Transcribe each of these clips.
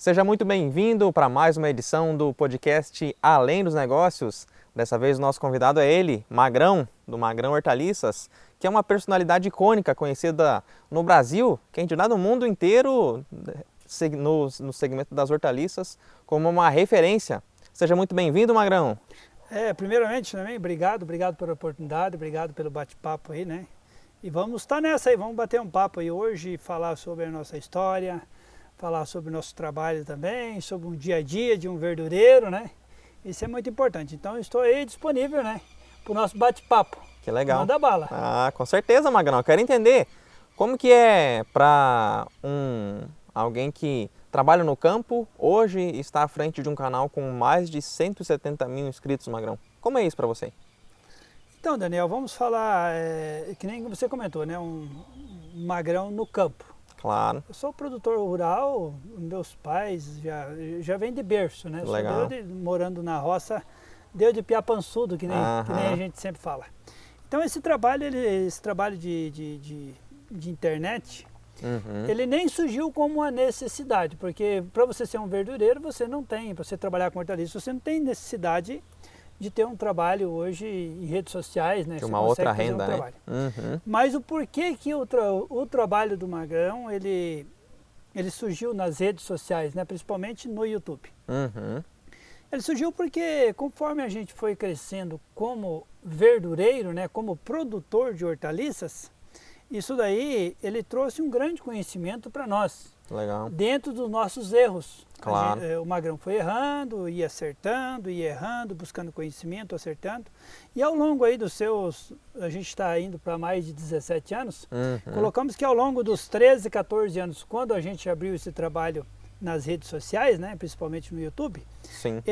Seja muito bem-vindo para mais uma edição do podcast Além dos Negócios. Dessa vez o nosso convidado é ele, Magrão, do Magrão Hortaliças, que é uma personalidade icônica, conhecida no Brasil, quem dirá no mundo inteiro, no segmento das hortaliças, como uma referência. Seja muito bem-vindo, Magrão. Primeiramente também, obrigado pela oportunidade, obrigado pelo bate-papo aí, né? E vamos estar nessa aí, vamos bater um papo aí hoje, falar sobre a nossa história, falar sobre o nosso trabalho também, sobre um dia a dia de um verdureiro, né? Isso é muito importante. Então eu estou aí disponível, né? Para o nosso bate-papo. Que legal. Manda bala. Ah, com certeza, Magrão. Eu quero entender como que é para alguém que trabalha no campo, hoje está à frente de um canal com mais de 170 mil inscritos, Magrão. Como é isso para você? Então, Daniel, vamos falar, que nem você comentou, né? Um magrão no campo. Claro. Eu sou produtor rural, meus pais já vêm de berço, né? Legal. Morando na roça, deu de piá pançudo, que nem a gente sempre fala. Então esse trabalho de internet, ele nem surgiu como uma necessidade, porque para você ser um verdureiro, para você trabalhar com hortaliças, você não tem necessidade de ter um trabalho hoje em redes sociais, né? De uma outra renda, né? Mas o porquê que o trabalho do Magrão, ele surgiu nas redes sociais, né? Principalmente no YouTube. Ele surgiu porque conforme a gente foi crescendo como verdureiro, né? Como produtor de hortaliças, isso daí, ele trouxe um grande conhecimento para nós. Legal. Dentro dos nossos erros. Claro. O Magrão foi errando, ia acertando, ia errando, buscando conhecimento, acertando. E ao longo aí a gente está indo para mais de 17 anos, colocamos que ao longo dos 13, 14 anos, quando a gente abriu esse trabalho nas redes sociais, né, principalmente no YouTube, Sim.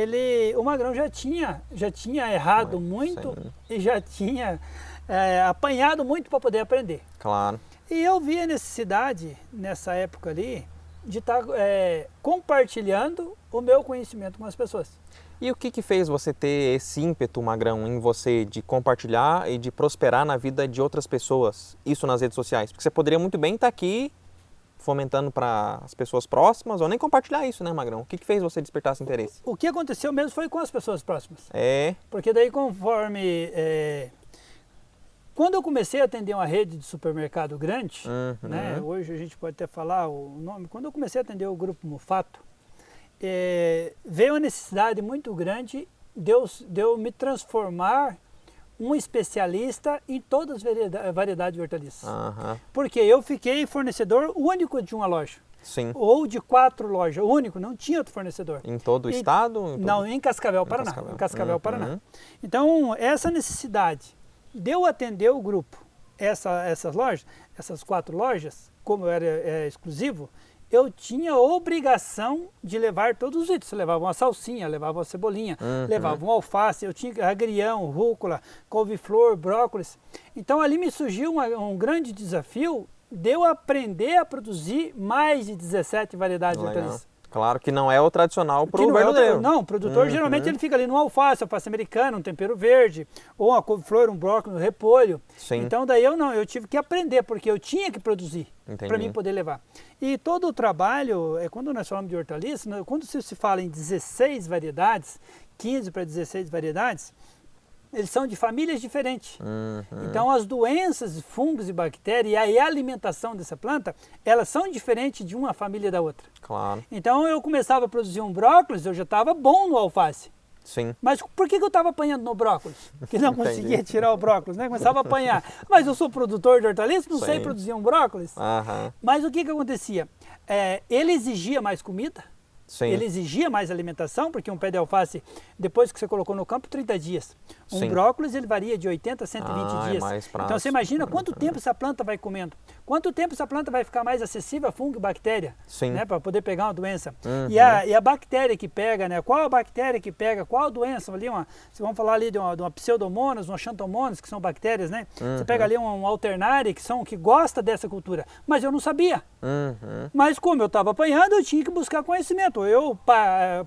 o Magrão já tinha errado muito e já tinha apanhado muito para poder aprender. Claro. E eu vi a necessidade, nessa época ali, de estar compartilhando o meu conhecimento com as pessoas. E o que fez você ter esse ímpeto, Magrão, em você de compartilhar e de prosperar na vida de outras pessoas, isso nas redes sociais? Porque você poderia muito bem estar aqui fomentando para as pessoas próximas ou nem compartilhar isso, né, Magrão? O que fez você despertar esse interesse? O que aconteceu mesmo foi com as pessoas próximas. Porque daí conforme... Quando eu comecei a atender uma rede de supermercado grande, né, hoje a gente pode até falar o nome, quando eu comecei a atender o Grupo Mufato, veio uma necessidade muito grande de eu me transformar um especialista em todas as variedades de hortaliças. Porque eu fiquei fornecedor único de uma loja. Sim. Ou de 4 lojas, único, não tinha outro fornecedor. Em todo o estado? Não, em Cascavel, Paraná. Em Cascavel, Paraná. Então, essa necessidade de eu atender o grupo, essas lojas, essas 4 lojas, como eu era exclusivo, eu tinha a obrigação de levar todos os itens. Eu levava uma salsinha, levava uma cebolinha, levava um alface, eu tinha agrião, rúcula, couve-flor, brócolis. Então ali me surgiu um grande desafio de eu aprender a produzir mais de 17 variedades de hortaliças. Claro que não é o tradicional para o verdadeiro. Não, o produtor geralmente ele fica ali no alface americano, um tempero verde, ou uma couve-flor, um brócolis, um repolho. Sim. Então daí eu tive que aprender, porque eu tinha que produzir para mim poder levar. E todo o trabalho, quando nós falamos de hortaliças, quando se fala em 16 variedades, 15 para 16 variedades, eles são de famílias diferentes. Então as doenças, fungos e bactérias e a alimentação dessa planta, elas são diferentes de uma família da outra. Claro. Então eu começava a produzir um brócolis, eu já estava bom no alface. Sim. Mas por que eu estava apanhando no brócolis? Que não conseguia tirar o brócolis, né? Começava a apanhar. Mas eu sou produtor de hortaliças, não sei produzir um brócolis. Mas o que acontecia? Ele exigia mais comida. Sim. Ele exigia mais alimentação, porque um pé de alface, depois que você colocou no campo, 30 dias. Um brócolis, ele varia de 80 a 120 dias. Então você imagina quanto tempo essa planta vai comendo. Quanto tempo essa planta vai ficar mais acessível a fungo e bactéria, né, para poder pegar uma doença. E a bactéria que pega, né, qual a bactéria que pega, qual a doença, ali vamos falar ali de uma pseudomonas, uma xantomonas, que são bactérias, né? Você pega ali um alternare, que gosta dessa cultura. Mas eu não sabia. Mas como eu estava apanhando, eu tinha que buscar conhecimento. Eu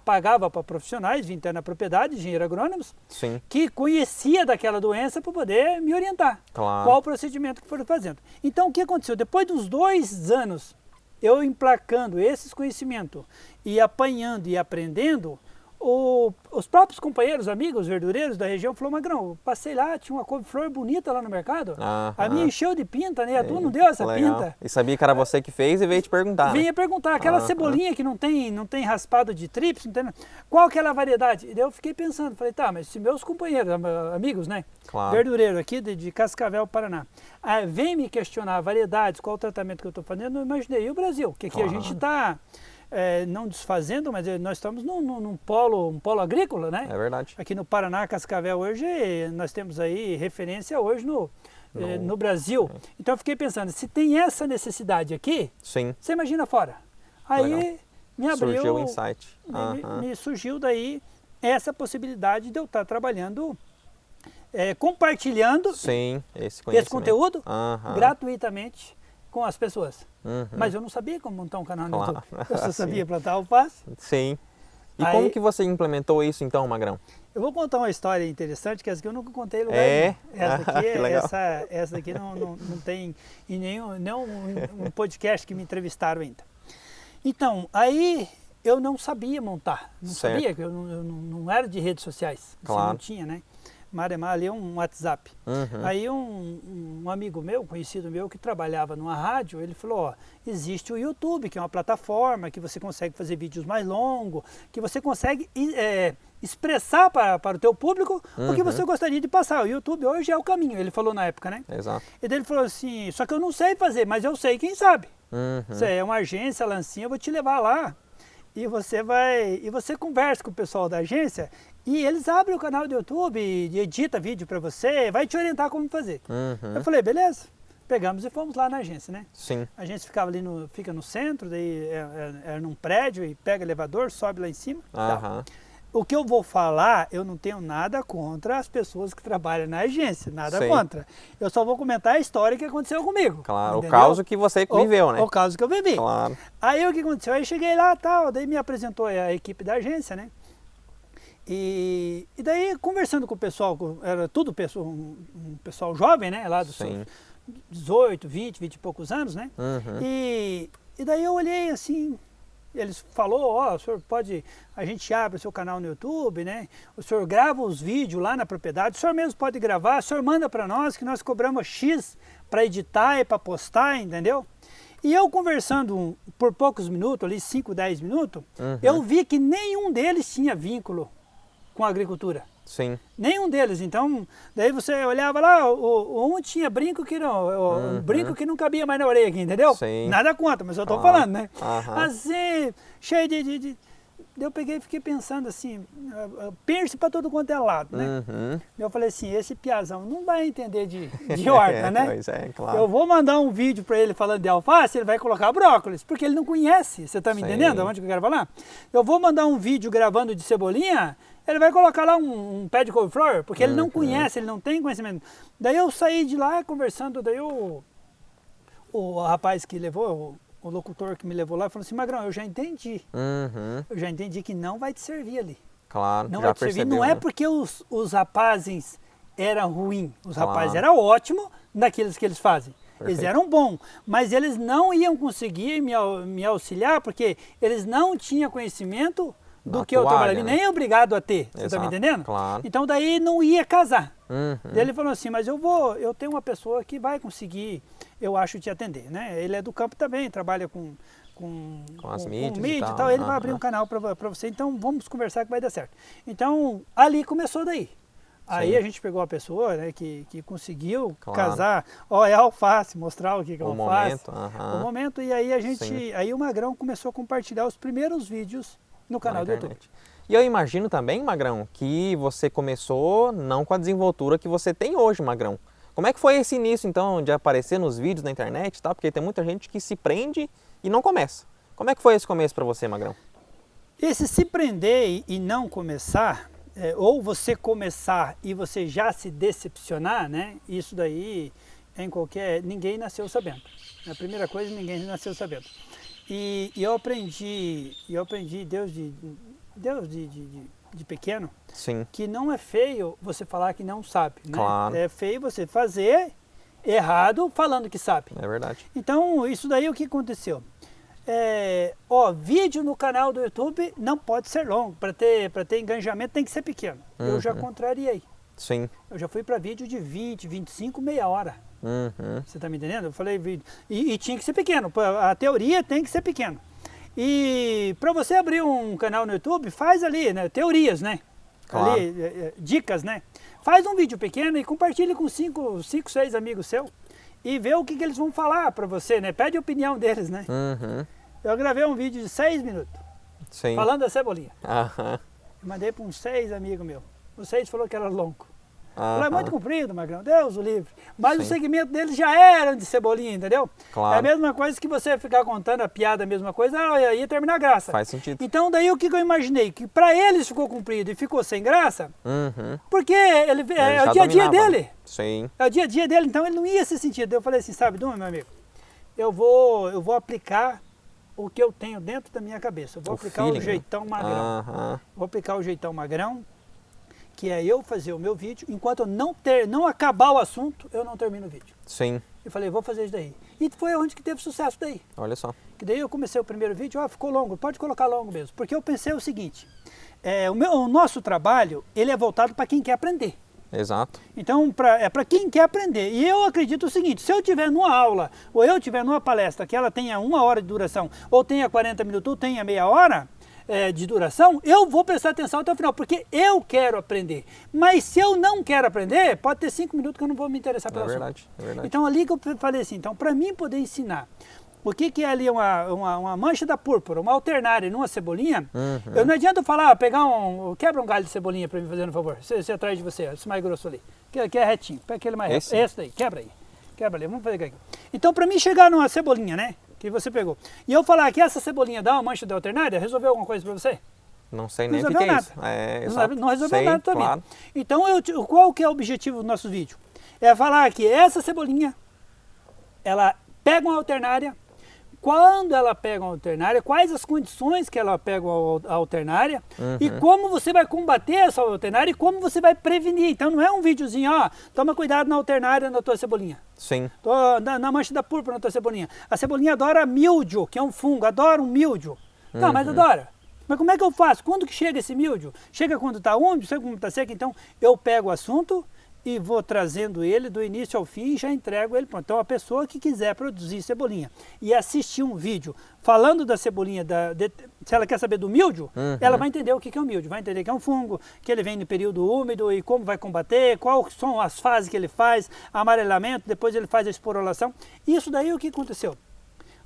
pagava para profissionais, vim ter na propriedade, engenheiros agrônomos, que conhecia daquela doença para poder me orientar. Claro. Qual o procedimento que foram fazendo. Então o que aconteceu? Depois dos 2 anos eu emplacando esses conhecimentos e apanhando e aprendendo, os próprios companheiros, amigos, verdureiros da região falaram, Magrão, eu passei lá, tinha uma couve-flor bonita lá no mercado, a minha encheu de pinta, né? A tua não deu essa pinta. E sabia que era você que fez e veio te perguntar. Vinha perguntar, aquela cebolinha que não tem raspado de trips, não tem, qual que é a variedade? E daí eu fiquei pensando, falei, tá, mas se meus companheiros, amigos, né? Claro. Verdureiro aqui de Cascavel, Paraná, vem me questionar variedades, qual o tratamento que eu estou fazendo, eu imaginei, e o Brasil? Que aqui a gente está... não desfazendo, mas nós estamos num polo agrícola, né? É verdade. Aqui no Paraná, Cascavel, hoje, nós temos aí referência hoje no Brasil. Então eu fiquei pensando, se tem essa necessidade aqui, sim, você imagina fora. Aí legal. Me abriu... Surgiu o insight. Me surgiu daí essa possibilidade de eu estar trabalhando, compartilhando sim, esse conteúdo gratuitamente com as pessoas. Mas eu não sabia como montar um canal no YouTube. Eu só sabia plantar alface. Sim. E aí, como que você implementou isso então, Magrão? Eu vou contar uma história interessante, que essa aqui eu nunca contei em lugar nenhum. Essa daqui não tem em nenhum um podcast que me entrevistaram ainda. Então, aí eu não sabia montar. Não sabia, que eu não era de redes sociais. Claro. Assim, não tinha, né? Maremar ali um WhatsApp. Aí um amigo meu, conhecido meu, que trabalhava numa rádio, ele falou, ó, existe o YouTube, que é uma plataforma que você consegue fazer vídeos mais longos, que você consegue expressar para o teu público o que você gostaria de passar. O YouTube hoje é o caminho, ele falou na época, né? Exato. E daí ele falou assim, só que eu não sei fazer, mas eu sei quem sabe. Você é uma agência, Lancinha, eu vou te levar lá. E você conversa com o pessoal da agência e eles abrem o canal do YouTube, edita vídeo para você, vai te orientar como fazer. Eu falei, beleza. Pegamos e fomos lá na agência, né? Sim. A agência ficava ali fica no centro, daí era num prédio e pega elevador, sobe lá em cima. O que eu vou falar, eu não tenho nada contra as pessoas que trabalham na agência, nada contra. Eu só vou comentar a história que aconteceu comigo. Claro, entendeu? o caso que você viveu, né? O caso que eu vivi. Claro. Aí o que aconteceu? Aí cheguei lá tal, daí me apresentou a equipe da agência, né? E daí conversando com o pessoal, era tudo um pessoal jovem, né? Lá dos seus 18, 20 e poucos anos, né? E daí eu olhei assim... Eles falou, ó, o senhor pode, a gente abre o seu canal no YouTube, né? O senhor grava os vídeos lá na propriedade, o senhor mesmo pode gravar, o senhor manda para nós que nós cobramos X para editar e para postar, entendeu? E eu conversando por poucos minutos, ali 5, 10 minutos, eu vi que nenhum deles tinha vínculo com a agricultura. Sim. Nenhum deles. Então, daí você olhava lá, um tinha brinco que não, brinco que não cabia mais na orelha aqui, entendeu? Sim. Nada contra, mas eu tô falando, né? Assim, cheio de... Eu peguei e fiquei pensando assim, piercing para todo quanto é lado, né? Eu falei assim, esse piazão não vai entender de horta, né? Pois é, claro. Eu vou mandar um vídeo para ele falando de alface, ele vai colocar brócolis, porque ele não conhece, você tá me entendendo onde que eu quero falar? Eu vou mandar um vídeo gravando de cebolinha, ele vai colocar lá um pé de couve-flor, porque ele não conhece, ele não tem conhecimento. Daí eu saí de lá conversando, daí o rapaz que levou, o locutor que me levou lá, falou assim, Magrão, eu já entendi. Eu já entendi que não vai te servir ali. Claro, não já vai te servir. Não é porque os rapazes eram ruins, os rapazes eram ótimos naquilo que eles fazem. Eles eram bons, mas eles não iam conseguir me auxiliar, porque eles não tinham conhecimento do que eu trabalhava, nem obrigado a ter, você está me entendendo? Claro. Então daí não ia casar. Daí ele falou assim, mas eu tenho uma pessoa que vai conseguir, eu acho, te atender, né? Ele é do campo também, trabalha com as mídias e tal, ele vai abrir um canal para você, então vamos conversar que vai dar certo. Então ali começou daí. Aí a gente pegou a pessoa, né, que conseguiu casar, é alface, mostrar o que é alface, o momento, e aí aí o Magrão começou a compartilhar os primeiros vídeos no canal do YouTube. E eu imagino também, Magrão, que você começou não com a desenvoltura que você tem hoje, Magrão. Como é que foi esse início, então, de aparecer nos vídeos na internet e tal? Porque tem muita gente que se prende e não começa. Como é que foi esse começo para você, Magrão? Esse se prender e não começar, ou você começar e você já se decepcionar, né? Isso daí, ninguém nasceu sabendo. A primeira coisa, ninguém nasceu sabendo. E eu aprendi Deus de pequeno, que não é feio você falar que não sabe, né? Claro. É feio você fazer errado falando que sabe. É verdade. Então, isso daí o que aconteceu? Vídeo no canal do YouTube não pode ser longo. Para ter engajamento tem que ser pequeno. Eu já contrariei. Sim. Eu já fui para vídeo de 20, 25, meia hora. Você está me entendendo? Eu falei vídeo. E tinha que ser pequeno. A teoria tem que ser pequeno. E para você abrir um canal no YouTube, faz ali, né? Teorias, né? Claro. Ali, dicas, né? Faz um vídeo pequeno e compartilhe com 5, 6 amigos seus. E vê o que eles vão falar para você, né? Pede a opinião deles, né? Eu gravei um vídeo de 6 minutos. Sim. Falando da cebolinha. Mandei para uns 6 amigos meus. Os 6 falou que era longo. Falei, é muito comprido, Magrão, Deus o livre. Mas Sim. o segmento deles já era de cebolinha, entendeu? Claro. É a mesma coisa que você ficar contando a piada, a mesma coisa, ia terminar a graça. Faz sentido. Então daí o que eu imaginei? Que para eles ficou comprido e ficou sem graça, porque é o dia a dia dele. Sim. É o dia a dia dele, então ele não ia se sentir. Eu falei assim, sabe, Duma, meu amigo, eu vou aplicar o que eu tenho dentro da minha cabeça. Eu vou aplicar o jeitão magrão. Vou aplicar o jeitão magrão, que é eu fazer o meu vídeo, enquanto eu não acabar o assunto, eu não termino o vídeo. Sim. Eu falei, vou fazer isso daí. E foi onde que teve sucesso daí. Olha só. Que daí eu comecei o primeiro vídeo, ficou longo, pode colocar longo mesmo. Porque eu pensei o seguinte, o nosso trabalho, ele é voltado para quem quer aprender. Exato. Então, é para quem quer aprender. E eu acredito o seguinte, se eu estiver numa aula, ou eu estiver numa palestra que ela tenha 1 hora de duração, ou tenha 40 minutos, ou tenha meia hora, de duração, eu vou prestar atenção até o final, porque eu quero aprender. Mas se eu não quero aprender, pode ter 5 minutos que eu não vou me interessar pelo assunto. É verdade. Então ali que eu falei assim, então para mim poder ensinar o que é ali uma mancha da púrpura, uma alternária numa cebolinha, eu não adianta falar, quebra um galho de cebolinha para mim, fazendo um favor, você atrás de você, esse mais grosso ali, que é retinho, pega aquele mais reto, esse daí, quebra ali, vamos fazer aqui. Então para mim chegar numa cebolinha, né? Que você pegou. E eu falar que essa cebolinha dá uma mancha de alternária, resolveu alguma coisa para você? Não sei nem o que é isso. Não resolveu nada na tua vida. Então, qual que é o objetivo do nosso vídeo? É falar que essa cebolinha, ela pega uma alternária, quando ela pega uma alternária, quais as condições que ela pega a alternária e como você vai combater essa alternária e como você vai prevenir. Então não é um videozinho, toma cuidado na alternária na tua cebolinha. Sim. Na mancha da púrpura na tua cebolinha. A cebolinha adora míldio, que é um fungo, adora um míldio. Não, mas adora. Mas como é que eu faço? Quando que chega esse míldio? Chega quando está úmido, chega quando está seco. Então eu pego o assunto e vou trazendo ele do início ao fim e já entrego ele pronto. Então a pessoa que quiser produzir cebolinha e assistir um vídeo falando da cebolinha, se ela quer saber do míldio, ela vai entender o que é o míldio, vai entender que é um fungo, que ele vem no período úmido e como vai combater, quais são as fases que ele faz, amarelamento, depois ele faz a esporulação. Isso daí o que aconteceu?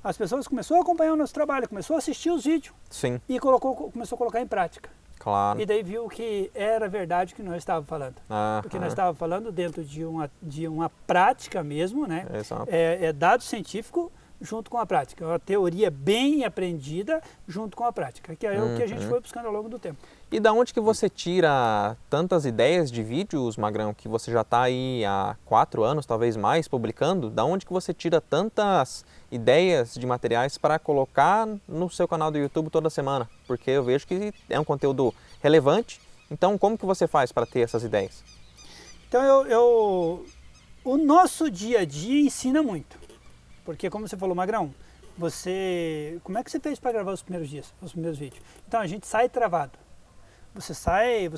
As pessoas começaram a acompanhar o nosso trabalho, começou a assistir os vídeos. Sim. E começou a colocar em prática. Claro. E daí viu que era verdade o que nós estávamos falando. Porque nós estávamos falando dentro de uma prática mesmo, né? Exato. É dado científico junto com a prática. É uma teoria bem aprendida junto com a prática, que é o que a gente foi buscando ao longo do tempo. E da onde que você tira tantas ideias de vídeos, Magrão, que você já está aí há 4 anos, talvez mais, publicando? Da onde que você tira tantas ideias de materiais para colocar no seu canal do YouTube toda semana? Porque eu vejo que é um conteúdo relevante. Então, como que você faz para ter essas ideias? Então, o nosso dia a dia ensina muito. Porque, como você falou, Magrão, como é que você fez para gravar os primeiros dias, os primeiros vídeos? Então, a gente sai travado. Você sai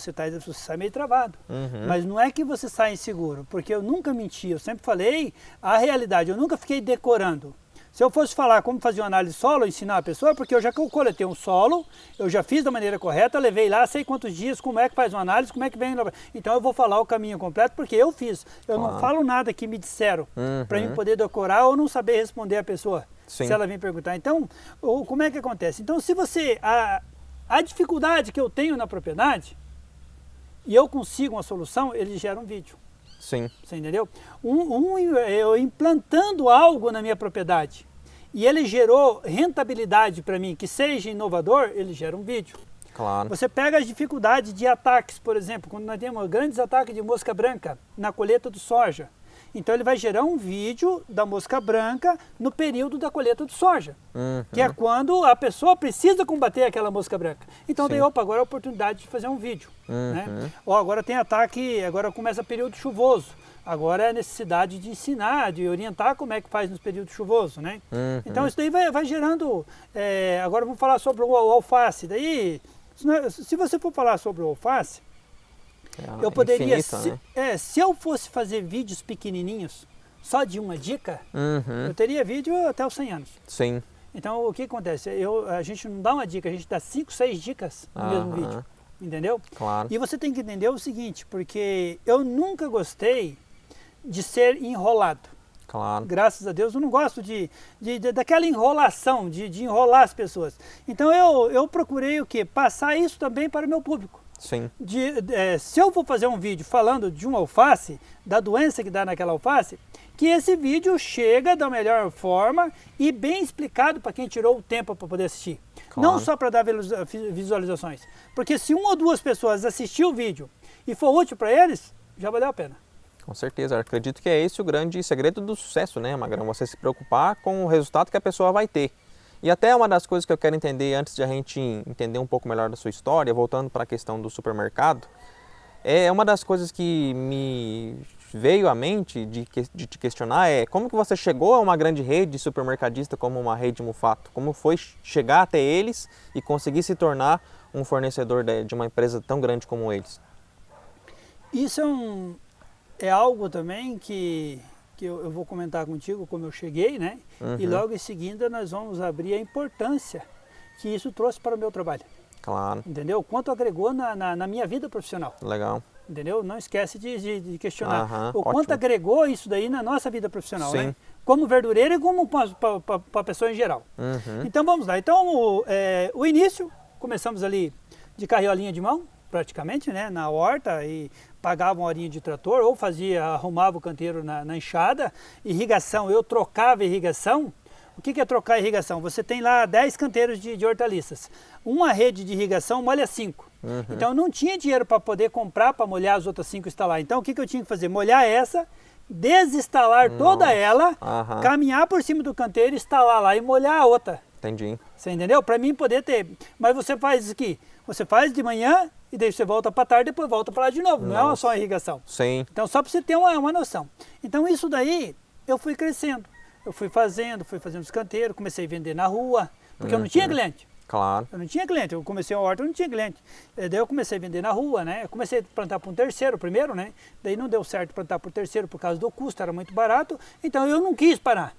meio travado. Mas não é que você sai inseguro, porque eu nunca menti, eu sempre falei a realidade, eu nunca fiquei decorando. Se eu fosse falar como fazer uma análise solo, ensinar a pessoa, porque eu já coletei um solo, eu já fiz da maneira correta, levei lá, sei quantos dias, como é que faz uma análise, como é que vem... Então eu vou falar o caminho completo, porque eu fiz. Eu não falo nada que me disseram, para mim poder decorar ou não saber responder a pessoa, se ela vem perguntar. Então, como é que acontece? Então, se você... A dificuldade que eu tenho na propriedade, e eu consigo uma solução, ele gera um vídeo. Sim. Você entendeu? Eu implantando algo na minha propriedade, e ele gerou rentabilidade para mim, que seja inovador, ele gera um vídeo. Claro. Você pega as dificuldades de ataques, por exemplo, quando nós temos grandes ataques de mosca branca na colheita do soja. Então ele vai gerar um vídeo da mosca branca no período da colheita de soja, que é quando a pessoa precisa combater aquela mosca branca. Então daí, agora é a oportunidade de fazer um vídeo. Né? Agora tem ataque, agora começa período chuvoso, Agora é a necessidade de ensinar, de orientar como é que faz nos períodos chuvosos, né? Então isso daí vai gerando... agora vamos falar sobre o alface. Daí, se você for falar sobre o alface, eu poderia... Infinito, né? Se eu fosse fazer vídeos pequenininhos, só de uma dica, eu teria vídeo até os 100 anos. Sim. Então o que acontece? A gente não dá uma dica, a gente dá 5, 6 dicas no mesmo vídeo. Entendeu? Claro. E você tem que entender o seguinte, porque eu nunca gostei de ser enrolado. Claro. Graças a Deus eu não gosto daquela enrolação, de enrolar as pessoas. Então eu procurei o quê? Passar isso também para o meu público. Sim. Se eu for fazer um vídeo falando de uma alface, da doença que dá naquela alface, que esse vídeo chega da melhor forma e bem explicado para quem tirou o tempo para poder assistir. Claro. Não só para dar visualizações. Porque se uma ou duas pessoas assistir o vídeo e for útil para eles, já valeu a pena. Com certeza, eu acredito que é esse o grande segredo do sucesso, né, Magrão? Você se preocupar com o resultado que a pessoa vai ter. E até uma das coisas que eu quero entender antes de a gente entender um pouco melhor da sua história, voltando para a questão do supermercado, é uma das coisas que me veio à mente de te questionar como que você chegou a uma grande rede supermercadista como uma Rede Mufato? Como foi chegar até eles e conseguir se tornar um fornecedor de uma empresa tão grande como eles? Isso é algo também que eu vou comentar contigo como eu cheguei, né? E logo em seguida nós vamos abrir a importância que isso trouxe para o meu trabalho. Claro. Entendeu? Quanto agregou na minha vida profissional. Legal. Entendeu? Não esquece de questionar. O ótimo. quanto agregou isso daí na nossa vida profissional, Sim. né? Como verdureiro e como para a pessoa em geral. Então vamos lá. Então o início, começamos ali de carriolinha de mão, praticamente, né? Na horta e pagava uma horinha de trator ou arrumava o canteiro na enxada. Irrigação, eu trocava irrigação. O que é trocar irrigação? Você tem lá 10 canteiros de hortaliças. Uma rede de irrigação molha 5. Então eu não tinha dinheiro para poder comprar, para molhar as outras 5 e instalar. Então o que eu tinha que fazer? Molhar essa, desinstalar toda ela, caminhar por cima do canteiro, instalar lá e molhar a outra. Entendi. Você entendeu? Para mim poder ter. Mas você faz isso aqui. Você faz de manhã e daí você volta para tarde, depois volta para lá de novo. Não é só uma irrigação. Sim. Então só para você ter uma noção. Então isso daí eu fui crescendo. Eu fui fazendo os canteiros, comecei a vender na rua, porque eu não tinha cliente. Claro. Eu não tinha cliente, eu comecei a horta, eu não tinha cliente. Daí eu comecei a vender na rua, né? Eu comecei a plantar para um terceiro primeiro, né? Daí não deu certo plantar para o terceiro por causa do custo, era muito barato. Então eu não quis parar.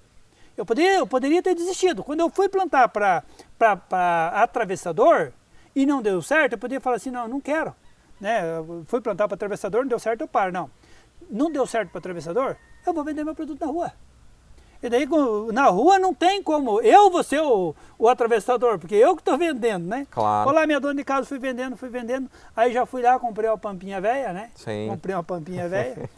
Eu poderia ter desistido. Quando eu fui plantar para atravessador e não deu certo, eu poderia falar assim, não, eu não quero. Né? Eu fui plantar para atravessador, não deu certo, eu paro. Não, não deu certo para atravessador, eu vou vender meu produto na rua. E daí na rua não tem como, eu vou ser o atravessador, porque eu que estou vendendo, né? Claro. Olá, minha dona de casa, fui vendendo, aí já fui lá, comprei uma pampinha velha, né? Sim. Comprei uma pampinha velha,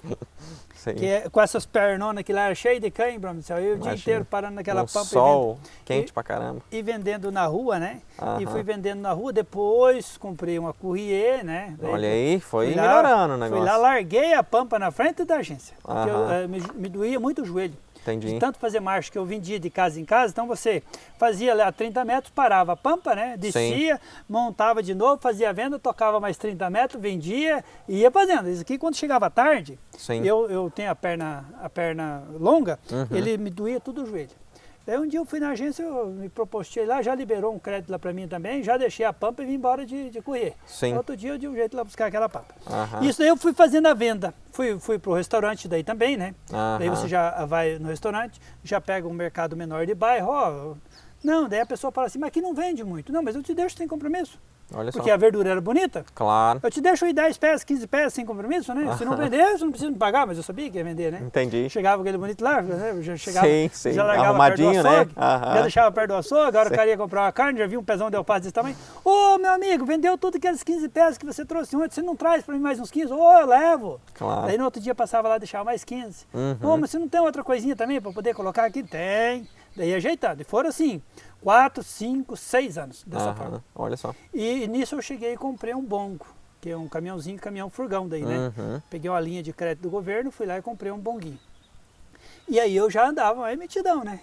Sim. com essas pernonas que lá era cheio de cãibra, eu o dia inteiro parando naquela pampa. Sol quente pra caramba. E vendendo na rua, né? E fui vendendo na rua, depois comprei uma Courrier, né? Daí, olha aí, foi melhorando o negócio. Fui lá, larguei a pampa na frente da agência, porque me doía muito o joelho. Entendi. De tanto fazer marcha que eu vendia de casa em casa, então você fazia lá 30 metros, parava a pampa, né? Descia, sim, montava de novo, fazia a venda, tocava mais 30 metros, vendia e ia fazendo. Isso aqui quando chegava à tarde, sim, eu tenho a perna longa, ele me doía tudo o joelho. Daí um dia eu fui na agência, eu me propostei lá, já liberou um crédito lá para mim também, já deixei a pampa e vim embora de correr. Sim. Outro dia eu dei um jeito lá buscar aquela pampa. Isso daí eu fui fazendo a venda, fui pro restaurante daí também, né? Daí você já vai no restaurante, já pega um mercado menor de bairro, não, daí a pessoa fala assim, mas aqui não vende muito. Não, mas eu te deixo sem compromisso. Olha porque só, a verdura era bonita. Claro. Eu te deixo aí 10 peças, 15 peças sem compromisso, né? Se não vender, você não precisa me pagar, mas eu sabia que ia vender, né? Entendi. Chegava aquele bonito lá, né? Já chegava, sim, já largava perto do açougue, né? Já deixava perto do açougue, agora o cara ia comprar uma carne, já vi um pezão de alface desse tamanho. Ô, meu amigo, vendeu tudo aquelas 15 peças que você trouxe ontem, você não traz para mim mais uns 15? Ô, eu levo. Claro. Daí no outro dia passava lá e deixava mais 15. Ô, mas você não tem outra coisinha também para poder colocar aqui? Tem. Daí ajeitando. E foram assim, 4, 5, 6 anos dessa forma. Olha só. E nisso eu cheguei e comprei um bongo, que é um caminhão furgão daí, né? Peguei uma linha de crédito do governo, fui lá e comprei um bonguinho. E aí eu já andava aí metidão, né?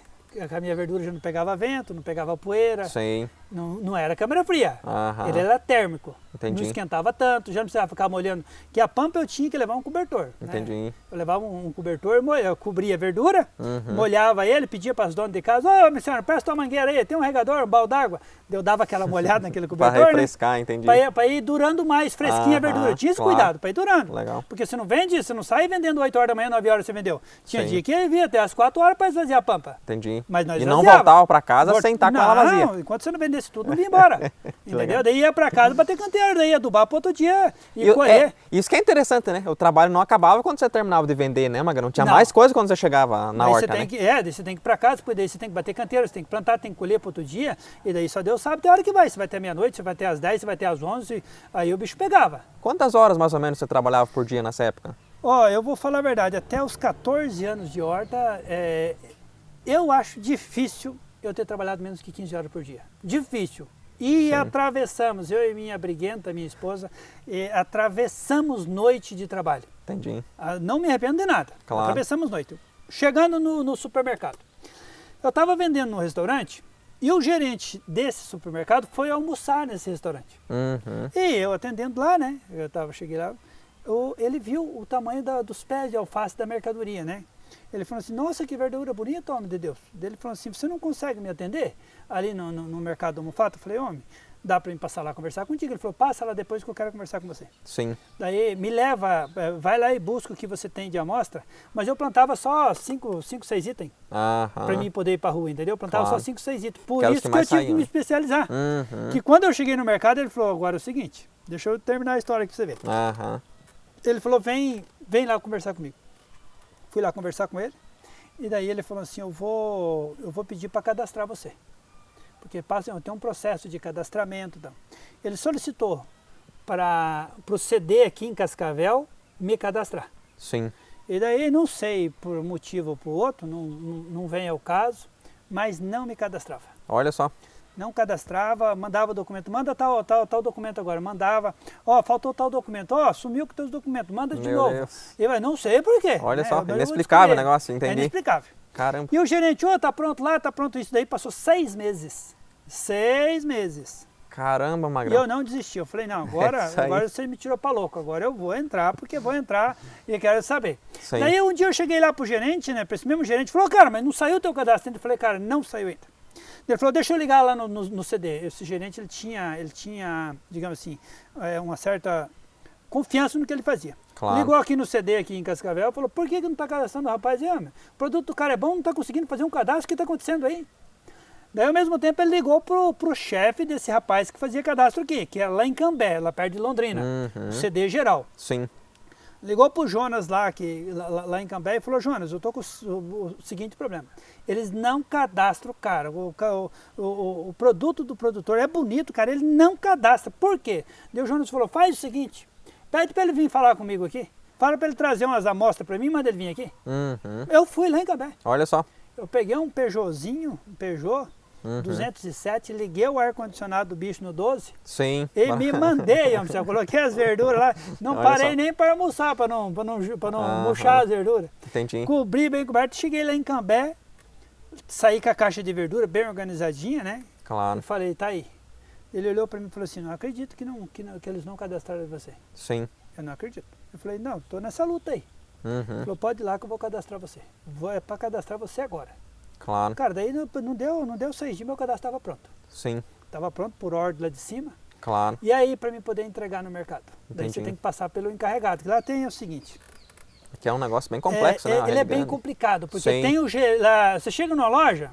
A minha verdura já não pegava vento, não pegava poeira. Sim. Não era câmara fria. Aham. Ele era térmico. Entendi. Não esquentava tanto, já não precisava ficar molhando. Que a pampa eu tinha que levar um cobertor. Entendi. Né? Eu levava um cobertor, eu cobria a verdura, molhava ele, pedia para as donas de casa, ô, minha senhora, presta uma mangueira aí, tem um regador, um balde d'água. Eu dava aquela molhada naquele cobertor, para refrescar, né? Entendi. Para ir durando mais fresquinha a verdura. Tinha esse cuidado, para ir durando. Legal. Porque você não vende, você não sai vendendo 8 horas da manhã, 9 horas você vendeu. Tinha dia que ele via até as 4 horas para esvaziar a pampa. Entendi. Mas nós e não voltava para casa sem estar com ela vazia. Não, enquanto você não vendesse tudo, não ia embora. Entendeu? Daí ia para casa bater canteiro, daí ia adubar para outro dia e colher. Isso que é interessante, né? O trabalho não acabava quando você terminava de vender, né, Magrão? Tinha mais coisa quando você chegava na horta, daí você tem que ir para casa, depois daí você tem que bater canteiro, você tem que plantar, tem que colher para outro dia, e daí só Deus sabe até a hora que vai. Você vai até meia-noite, você vai até às 10, você vai até às 11, aí o bicho pegava. Quantas horas mais ou menos você trabalhava por dia nessa época? Eu vou falar a verdade, até os 14 anos de horta, eu acho difícil eu ter trabalhado menos que 15 horas por dia. Difícil. E atravessamos, eu e minha briguenta, minha esposa, atravessamos noite de trabalho. Entendi. Não me arrependo de nada. Claro. Atravessamos noite. Chegando no supermercado. Eu estava vendendo no restaurante e o gerente desse supermercado foi almoçar nesse restaurante. E eu atendendo lá, né? Cheguei lá, ele viu o tamanho dos pés de alface da mercadoria, né? Ele falou assim, nossa, que verdura bonita, homem de Deus. Ele falou assim, você não consegue me atender ali no mercado do Mufato? Eu falei, homem, dá para eu passar lá conversar contigo? Ele falou, passa lá depois que eu quero conversar com você. Sim. Daí me leva, vai lá e busca o que você tem de amostra, mas eu plantava só 5, 6 itens para mim poder ir para a rua, entendeu? Eu plantava só 5, 6 itens. Por isso que eu tive que me especializar. Que quando eu cheguei no mercado, ele falou, agora é o seguinte, deixa eu terminar a história aqui para você ver. Ele falou, vem lá conversar comigo. Fui lá conversar com ele, e daí ele falou assim, eu vou pedir para cadastrar você. Porque tem um processo de cadastramento. Então. Ele solicitou para o CD aqui em Cascavel me cadastrar. Sim. E daí, não sei, por um motivo ou por outro, não vem ao caso, mas não me cadastrava. Olha só. Não cadastrava, mandava o documento, manda tal documento agora, mandava, faltou tal documento, sumiu com teus documentos, manda de novo. Deus. Eu não sei por quê. Olha só, inexplicável o negócio, entendi. É inexplicável. Caramba. E o gerente, tá pronto lá, tá pronto isso, daí passou 6 meses. 6 meses. Caramba, Magrão. E eu não desisti, eu falei, não, agora você me tirou pra louco, agora eu vou entrar, porque vou entrar e quero saber. Sim. Daí um dia eu cheguei lá pro gerente, né, pra esse mesmo gerente, falou, cara, mas não saiu o teu cadastro? Eu falei, cara, não saiu ainda. Ele falou, deixa eu ligar lá no CD. Esse gerente, ele tinha, digamos assim, uma certa confiança no que ele fazia. Claro. Ligou aqui no CD, aqui em Cascavel, falou, por que não está cadastrando o rapaz? O produto do cara é bom, não está conseguindo fazer um cadastro, o que está acontecendo aí? Daí, ao mesmo tempo, ele ligou pro chefe desse rapaz que fazia cadastro aqui, que é lá em Cambé, lá perto de Londrina, o CD geral. Sim. Ligou pro Jonas lá em Cambé e falou, Jonas, eu tô com o seguinte problema. Eles não cadastram o cara. O produto do produtor é bonito, cara, ele não cadastra. Por quê? Daí o Jonas falou, faz o seguinte, pede para ele vir falar comigo aqui. Fala para ele trazer umas amostras para mim e manda ele vir aqui. Eu fui lá em Cambé. Olha só. Eu peguei um Peugeotzinho, 207, liguei o ar-condicionado do bicho no 12. Sim. E me mandei, eu coloquei as verduras lá. Não parei nem para almoçar, para não murchar as verduras. Entendi. Cobri bem coberto, cheguei lá em Cambé, saí com a caixa de verdura bem organizadinha, né? Claro. E falei, tá aí. Ele olhou para mim e falou assim, não acredito que eles não cadastraram você. Sim. Eu não acredito. Eu falei, não, tô nessa luta aí. Ele falou, pode ir lá que eu vou cadastrar você. É para cadastrar você agora. Claro. Cara, daí não deu 6 dias, meu cadastro estava pronto. Sim. Estava pronto por ordem lá de cima. Claro. E aí, para mim poder entregar no mercado. Entendi. Daí você tem que passar pelo encarregado. Que lá tem o seguinte. Que é um negócio bem complexo, né? Ele é bem complicado, porque Sim. tem você chega numa loja,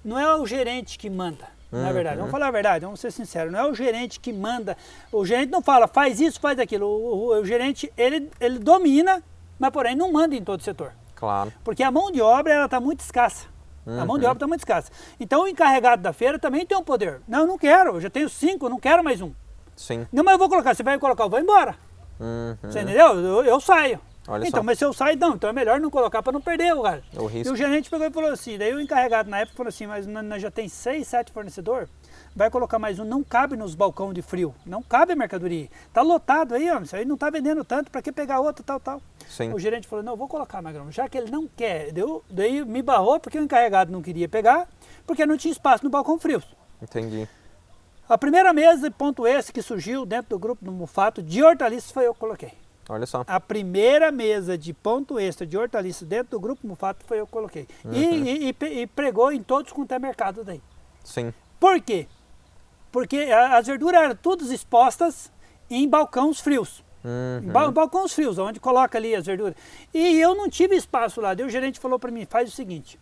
não é o gerente que manda. Na verdade, vamos falar a verdade, vamos ser sinceros, não é o gerente que manda. O gerente não fala, faz isso, faz aquilo. O gerente, ele domina, mas porém não manda em todo o setor. Claro. Porque a mão de obra, ela está muito escassa. A mão de obra está muito escassa. Então o encarregado da feira também tem um poder. Não, eu não quero, eu já tenho 5, eu não quero mais um. Sim. Não, mas eu vou colocar, você vai colocar, eu vou embora. Você entendeu? Eu saio. Olha então, só. mas se eu sair, não, então é melhor não colocar para não perder o cara. O risco. E o gerente pegou e falou assim, daí o encarregado na época falou assim, mas nós já tem 6, 7 fornecedores, vai colocar mais um, não cabe nos balcões de frio, não cabe a mercadoria. Tá lotado aí, homem, isso aí não tá vendendo tanto, para que pegar outro, tal. Sim. O gerente falou, não, eu vou colocar, Magrão, já que ele não quer. Daí me barrou porque o encarregado não queria pegar, porque não tinha espaço no balcão frio. Entendi. A primeira mesa, ponto esse, que surgiu dentro do grupo do Mufato de hortaliças foi eu que coloquei. Olha só. A primeira mesa de ponto extra de hortaliças dentro do grupo Mufato foi eu que coloquei. E pregou em todos quanto é mercado daí. Sim. Por quê? Porque as verduras eram todas expostas em balcões frios. Balcões frios, onde coloca ali as verduras. E eu não tive espaço lá. Daí o gerente falou para mim, faz o seguinte,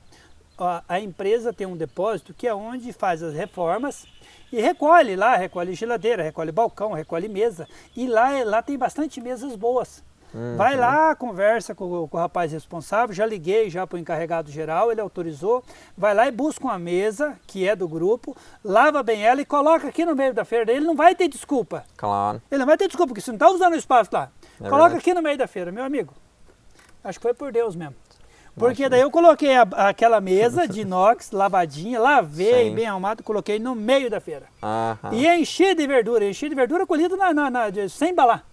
a empresa tem um depósito que é onde faz as reformas e recolhe lá, recolhe geladeira, recolhe balcão, recolhe mesa. E lá tem bastante mesas boas. Vai lá, conversa com o rapaz responsável, já liguei já para o encarregado geral, ele autorizou. Vai lá e busca uma mesa, que é do grupo, lava bem ela e coloca aqui no meio da feira. Ele não vai ter desculpa. Claro. Ele não vai ter desculpa, porque você não está usando o espaço lá. É coloca verdade. aqui no meio da feira, meu amigo. Acho que foi por Deus mesmo. Porque daí eu coloquei aquela mesa de inox, lavadinha, lavei, Sim. bem arrumado, coloquei no meio da feira. Aham. E enchi de verdura colhida sem embalar.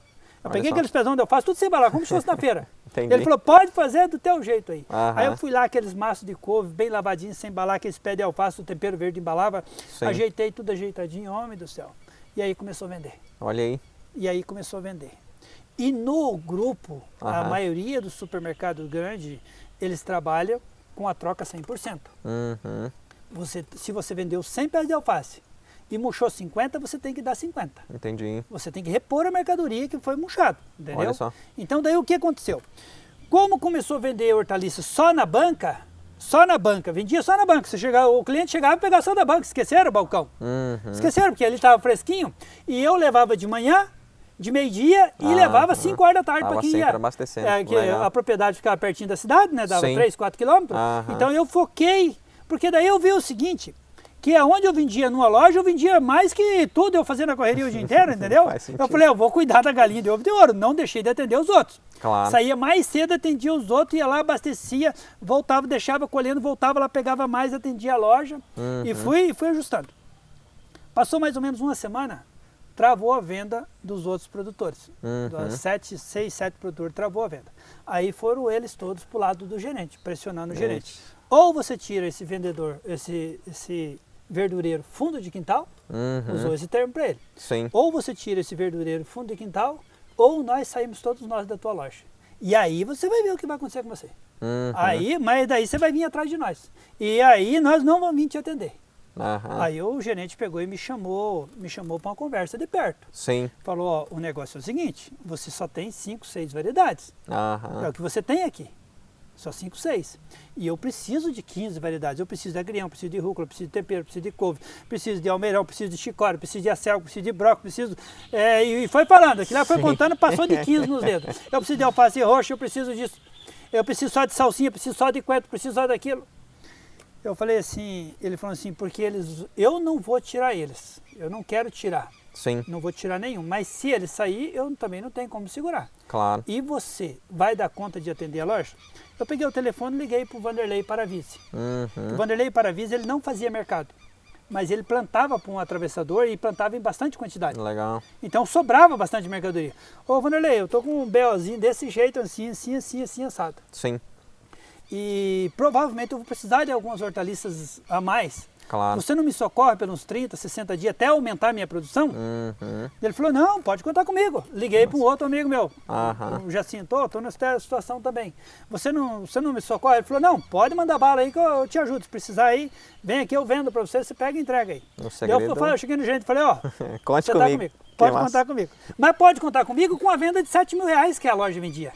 Eu Olha peguei só. aqueles pezão de alface, tudo sem embalar, como se fosse na feira. Entendi. Ele falou, pode fazer do teu jeito aí. Aham. Aí eu fui lá, aqueles maços de couve, bem lavadinhos, sem embalar, aqueles pés de alface, o tempero verde embalava. Sim. Ajeitei tudo ajeitadinho, homem do céu. E aí começou a vender. Olha aí. E aí começou a vender. E no grupo, a Aham. maioria dos supermercados grandes, eles trabalham com a troca 100%. Se você vendeu 100 pés de alface e murchou 50, você tem que dar 50. Entendi. Você tem que repor a mercadoria que foi murchada, entendeu? Olha só. Então daí o que aconteceu? Como começou a vender hortaliças só na banca, vendia só na banca. O cliente chegava e pegava só da banca, esqueceram o balcão. Esqueceram, porque ele estava fresquinho e eu levava de manhã, de meio-dia e levava 5 horas da tarde para quem ia. Sempre abastecendo. Que Legal. a propriedade ficava pertinho da cidade, né? Dava Sim. 3, 4 quilômetros. Aham. Então eu foquei, porque daí eu vi o seguinte, que aonde eu vendia numa loja, eu vendia mais que tudo, eu fazendo a correria o dia inteiro, entendeu? Faz sentido. Eu falei, eu vou cuidar da galinha de ovo de ouro, não deixei de atender os outros. Claro. Saía mais cedo, atendia os outros, ia lá, abastecia, voltava, deixava colhendo, voltava lá, pegava mais, atendia a loja e fui ajustando. Passou mais ou menos uma semana, travou a venda dos outros produtores. 6, 7 produtores travou a venda. Aí foram eles todos pro lado do gerente, pressionando o gerente. Ou você tira esse vendedor, esse verdureiro fundo de quintal, usou esse termo para ele. Sim. Ou você tira esse verdureiro fundo de quintal, ou nós saímos todos nós da tua loja. E aí você vai ver o que vai acontecer com você. Mas daí você vai vir atrás de nós. E aí nós não vamos vir te atender. Aham. Aí o gerente pegou e me chamou para uma conversa de perto. Sim. Falou, ó, o negócio é o seguinte, você só tem 5, 6 variedades. Aham. É o que você tem aqui. Só 5, 6. E eu preciso de 15 variedades. Eu preciso de agrião, preciso de rúcula, preciso de tempero, preciso de couve, preciso de almeirão, preciso de chicória, preciso de acelga, preciso de brócolis, preciso... e foi falando. Aquilo lá foi contando, passou de 15 nos dedos. Eu preciso de alface roxa, eu preciso disso. Eu preciso só de salsinha, eu preciso só de coentro, eu preciso só daquilo. Eu falei assim, ele falou assim, porque eu não vou tirar eles. Eu não quero tirar. Sim. Não vou tirar nenhum. Mas se ele sair, eu também não tenho como segurar. Claro. E você vai dar conta de atender a loja? Eu peguei o telefone e liguei para o Vanderlei Paravise. O Vanderlei Paravise, ele não fazia mercado, mas ele plantava para um atravessador e plantava em bastante quantidade. Legal. Então sobrava bastante mercadoria. Ô Vanderlei, eu tô com um BOzinho desse jeito, assim, assado. Sim. E provavelmente eu vou precisar de algumas hortaliças a mais. Claro. Você não me socorre pelos 30, 60 dias até aumentar a minha produção? Ele falou, não, pode contar comigo. Liguei para um outro amigo meu, o Jacinto, estou nessa situação também. Você não me socorre? Ele falou, não, pode mandar bala aí que eu te ajudo. Se precisar aí, vem aqui, eu vendo para você pega e entrega aí. Eu cheguei no gerente e falei, ó, conte você comigo. Tá comigo. Pode contar comigo. Mas pode contar comigo com a venda de 7 mil reais que a loja vendia.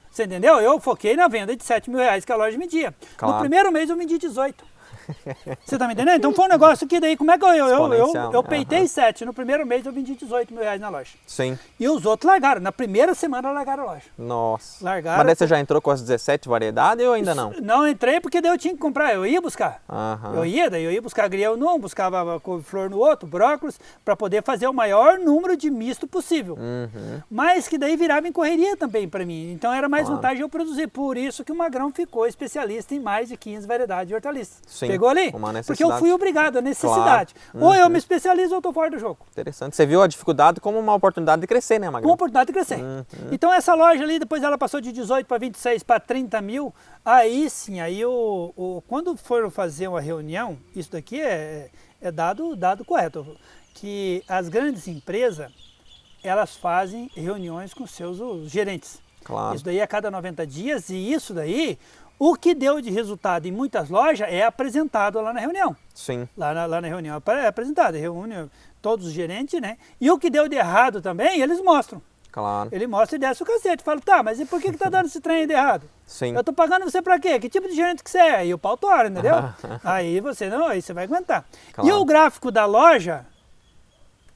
Você entendeu? Eu foquei na venda de 7 mil reais que a loja vendia. Claro. No primeiro mês eu vendi 18. Você tá me entendendo? Então foi um negócio que daí, como é que eu peitei 7, no primeiro mês eu vendi 18 mil reais na loja. Sim. E os outros largaram, na primeira semana largaram a loja. Nossa. Largaram. Mas daí você já entrou com as 17 variedades ou ainda não? Não entrei porque daí eu tinha que comprar, eu ia buscar. Aham. Eu ia buscar agrião num, buscava couve-flor no outro, brócolis, para poder fazer o maior número de misto possível. Mas que daí virava em correria também para mim. Então era mais vantagem eu produzir. Por isso que o Magrão ficou especialista em mais de 15 variedades de hortaliças. Sim. Pegou ali? Porque eu fui obrigado, a necessidade. Claro. Ou eu me especializo ou eu tô fora do jogo. Interessante. Você viu a dificuldade como uma oportunidade de crescer, né, Magrão? Uma oportunidade de crescer. Então essa loja ali, depois ela passou de 18 para 26 para 30 mil. Aí sim, aí quando foram fazer uma reunião, isso daqui é dado correto. que as grandes empresas, elas fazem reuniões com seus gerentes. Claro. Isso daí a cada 90 dias e isso daí, o que deu de resultado em muitas lojas é apresentado lá na reunião. Sim. Lá na reunião é apresentado, reúne todos os gerentes, né? E o que deu de errado também, eles mostram. Claro. Ele mostra e desce o cacete. Fala, tá, mas e por que tá dando esse trem aí de errado? Sim. Eu tô pagando você pra quê? Que tipo de gerente que você é? Aí o pau tora, entendeu? Aí você vai aguentar. Claro. E o gráfico da loja,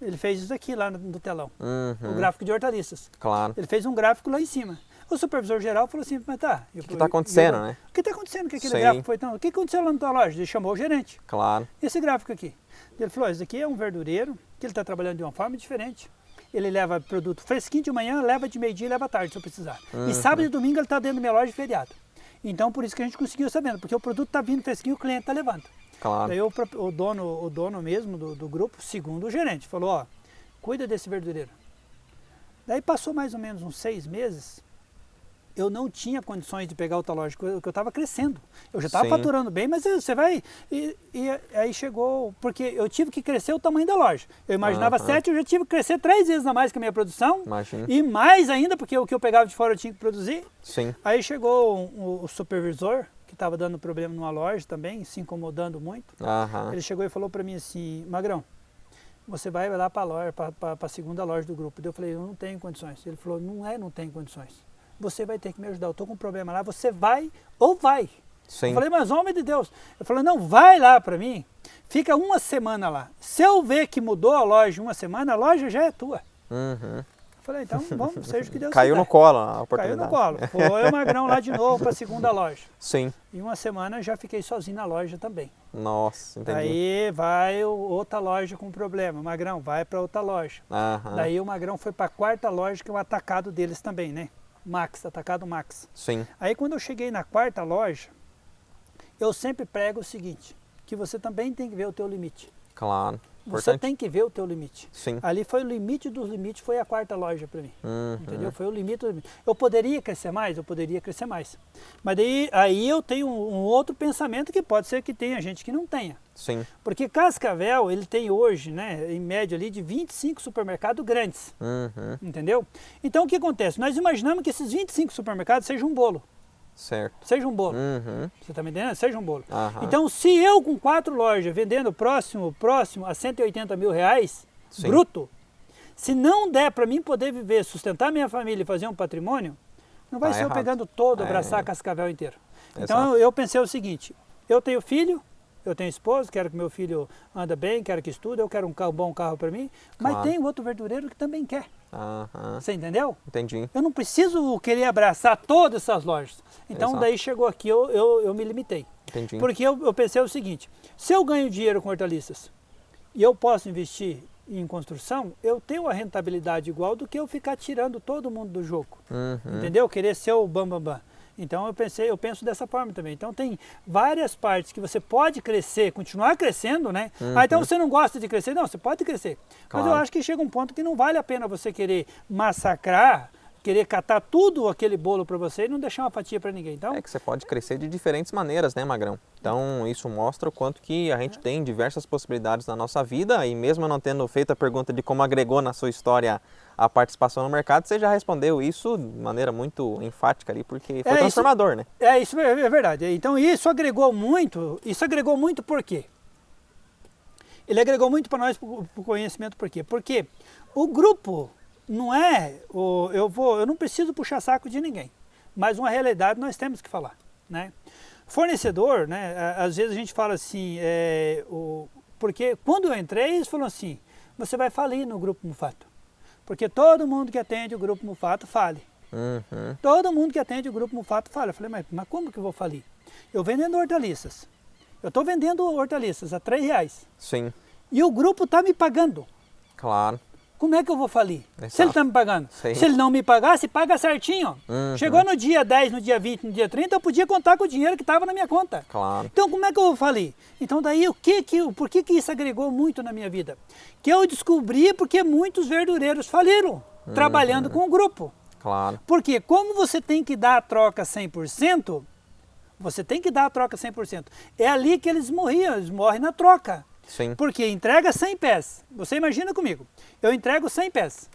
ele fez isso aqui lá no telão. Uhum. O gráfico de hortaliças. Claro. Ele fez um gráfico lá em cima. O supervisor geral falou assim, mas tá. O que está acontecendo, né? O que está acontecendo com aquele gráfico foi tão... O que aconteceu lá na tua loja? Ele chamou o gerente. Claro. Esse gráfico aqui. Ele falou, esse aqui é um verdureiro, que ele está trabalhando de uma forma diferente. Ele leva produto fresquinho de manhã, leva de meio-dia e leva à tarde, se eu precisar. E sábado e domingo ele está dentro da minha loja de feriado. Então, por isso que a gente conseguiu sabendo, porque o produto está vindo fresquinho e o cliente está levando. Claro. Daí o dono mesmo do grupo, segundo o gerente, falou, ó, cuida desse verdureiro. Daí passou mais ou menos uns 6 meses, eu não tinha condições de pegar outra loja, porque eu estava crescendo. Eu já estava faturando bem, mas você vai... E aí chegou... Porque eu tive que crescer o tamanho da loja. Eu imaginava 7, eu já tive que crescer 3 vezes a mais que a minha produção. Imagina. E mais ainda, porque o que eu pegava de fora eu tinha que produzir. Sim. Aí chegou o supervisor, que estava dando problema numa loja também, se incomodando muito. Ele chegou e falou para mim assim, Magrão, você vai lá para a loja, para a segunda loja do grupo. Eu falei, eu não tenho condições. Ele falou, não tenho condições. Você vai ter que me ajudar, eu estou com um problema lá, você vai ou vai? Sim. Eu falei, mas homem de Deus. Eu falei, não, vai lá para mim, fica 1 semana lá. Se eu ver que mudou a loja em 1 semana, a loja já é tua. Eu falei, então vamos, seja o que Deus Caiu quiser. No colo a oportunidade. Caiu no colo. Foi o Magrão lá de novo para a segunda loja. Sim. Em 1 semana já fiquei sozinho na loja também. Nossa, entendi. Aí vai outra loja com problema. Magrão, vai para outra loja. Daí o Magrão foi para a 4ª loja, que é o atacado deles também, né? Max, atacado Max. Sim. Aí quando eu cheguei na 4ª loja, eu sempre prego o seguinte, que você também tem que ver o teu limite. Claro. Você tem que ver o teu limite. Sim. Ali foi o limite dos limites, foi a 4ª loja para mim. Entendeu? Foi o limite do limite. Eu poderia crescer mais? Eu poderia crescer mais. Mas daí, aí eu tenho um outro pensamento que pode ser que tenha gente que não tenha. Sim. Porque Cascavel, ele tem hoje, né, em média ali, de 25 supermercados grandes. Entendeu? Então o que acontece? Nós imaginamos que esses 25 supermercados sejam um bolo. Certo. Seja um bolo. Você está me entendendo? Seja um bolo. Então, se eu com 4 lojas vendendo próximo a 180 mil reais, bruto, se não der para mim poder viver, sustentar minha família e fazer um patrimônio, não vai ser eu pegando todo, abraçar Cascavel inteiro. Então, eu pensei o seguinte, eu tenho filho, eu tenho esposa, quero que meu filho ande bem, quero que estude, eu quero um bom carro para mim, mas tem outro verdureiro que também quer. Você entendeu? Entendi. Eu não preciso querer abraçar todas essas lojas. Então daí chegou aqui, eu me limitei. Entendi. Porque eu pensei o seguinte, se eu ganho dinheiro com hortaliças e eu posso investir em construção, eu tenho a rentabilidade igual do que eu ficar tirando todo mundo do jogo. Entendeu? Querer ser o bam. Então eu penso dessa forma também. Então tem várias partes que você pode crescer, continuar crescendo, né? Então você não gosta de crescer? Não, você pode crescer. Claro. Mas eu acho que chega um ponto que não vale a pena você querer massacrar, querer catar tudo aquele bolo para você e não deixar uma fatia para ninguém. Então, é que você pode crescer de diferentes maneiras, né, Magrão? Então isso mostra o quanto que a gente tem diversas possibilidades na nossa vida e mesmo não tendo feito a pergunta de como agregou na sua história a participação no mercado, você já respondeu isso de maneira muito enfática ali, porque foi transformador, né? Isso é verdade. Então isso agregou muito por quê? Ele agregou muito para nós o conhecimento por quê? Porque o grupo não é, eu não preciso puxar saco de ninguém, mas uma realidade nós temos que falar, né? Fornecedor, né? Às vezes a gente fala assim, porque quando eu entrei eles falaram assim, você vai falir no Grupo Mufato. Porque todo mundo que atende o Grupo Mufato fale. Todo mundo que atende o Grupo Mufato fala. Eu falei, mas como que eu vou falir? Eu vendendo hortaliças. Eu estou vendendo hortaliças a R$3. Sim. E o grupo está me pagando. Claro. Como é que eu vou falir? Exato. Se ele está me pagando. Sim. Se ele não me pagasse, paga certinho. Chegou no dia 10, no dia 20, no dia 30, eu podia contar com o dinheiro que estava na minha conta. Claro. Então como é que eu vou falir? Então daí por que isso agregou muito na minha vida? Que eu descobri porque muitos verdureiros faliram trabalhando com o grupo. Claro. Porque como você tem que dar a troca 100%, você tem que dar a troca 100%. É ali que eles morriam, eles morrem na troca. Sim. Porque entrega 100 pés. Você imagina comigo, eu entrego 100 pés.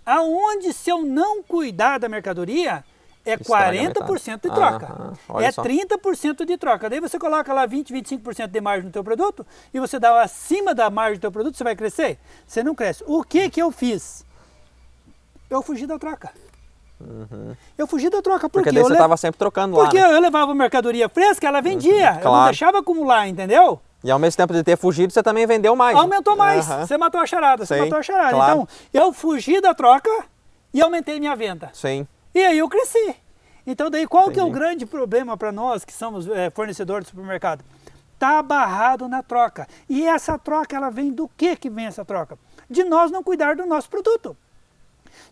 Aonde se eu não cuidar da mercadoria, é 40% de troca. É 30% de troca. Daí você coloca lá 20, 25% de margem no teu produto e você dá acima da margem do teu produto, você vai crescer? Você não cresce. O que eu fiz? Eu fugi da troca. Eu fugi da troca porque daí você estava sempre trocando lá. Porque eu levava mercadoria fresca, ela vendia. Claro. Eu não deixava acumular, entendeu? E ao mesmo tempo de ter fugido, você também vendeu mais. Aumentou mais. Você matou a charada. Você matou a charada. Claro. Então, eu fugi da troca e aumentei minha venda. Sim. E aí eu cresci. Então, daí qual que é o grande problema para nós que somos fornecedores de supermercado? Está barrado na troca. E essa troca, ela vem do que vem essa troca? De nós não cuidar do nosso produto.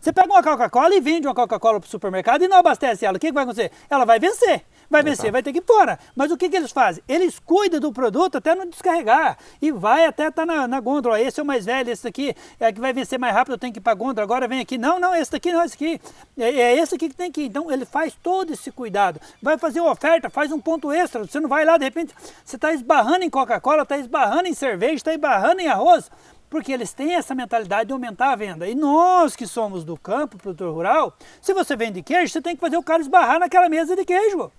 Você pega uma Coca-Cola e vende uma Coca-Cola para o supermercado e não abastece ela. O que vai acontecer? Ela vai vencer. Vai vencer, vai ter que ir fora. Mas o que eles fazem? Eles cuidam do produto até não descarregar. E vai até estar na gôndola. Esse é o mais velho, esse aqui é que vai vencer mais rápido, eu tenho que ir para a gôndola. Agora vem aqui. Não, esse aqui não, esse aqui. É esse aqui que tem que ir. Então ele faz todo esse cuidado. Vai fazer uma oferta, faz um ponto extra. Você não vai lá, de repente, você está esbarrando em Coca-Cola, está esbarrando em cerveja, está esbarrando em arroz. Porque eles têm essa mentalidade de aumentar a venda. E nós que somos do campo, produtor rural, se você vende queijo, você tem que fazer o cara esbarrar naquela mesa de queijo.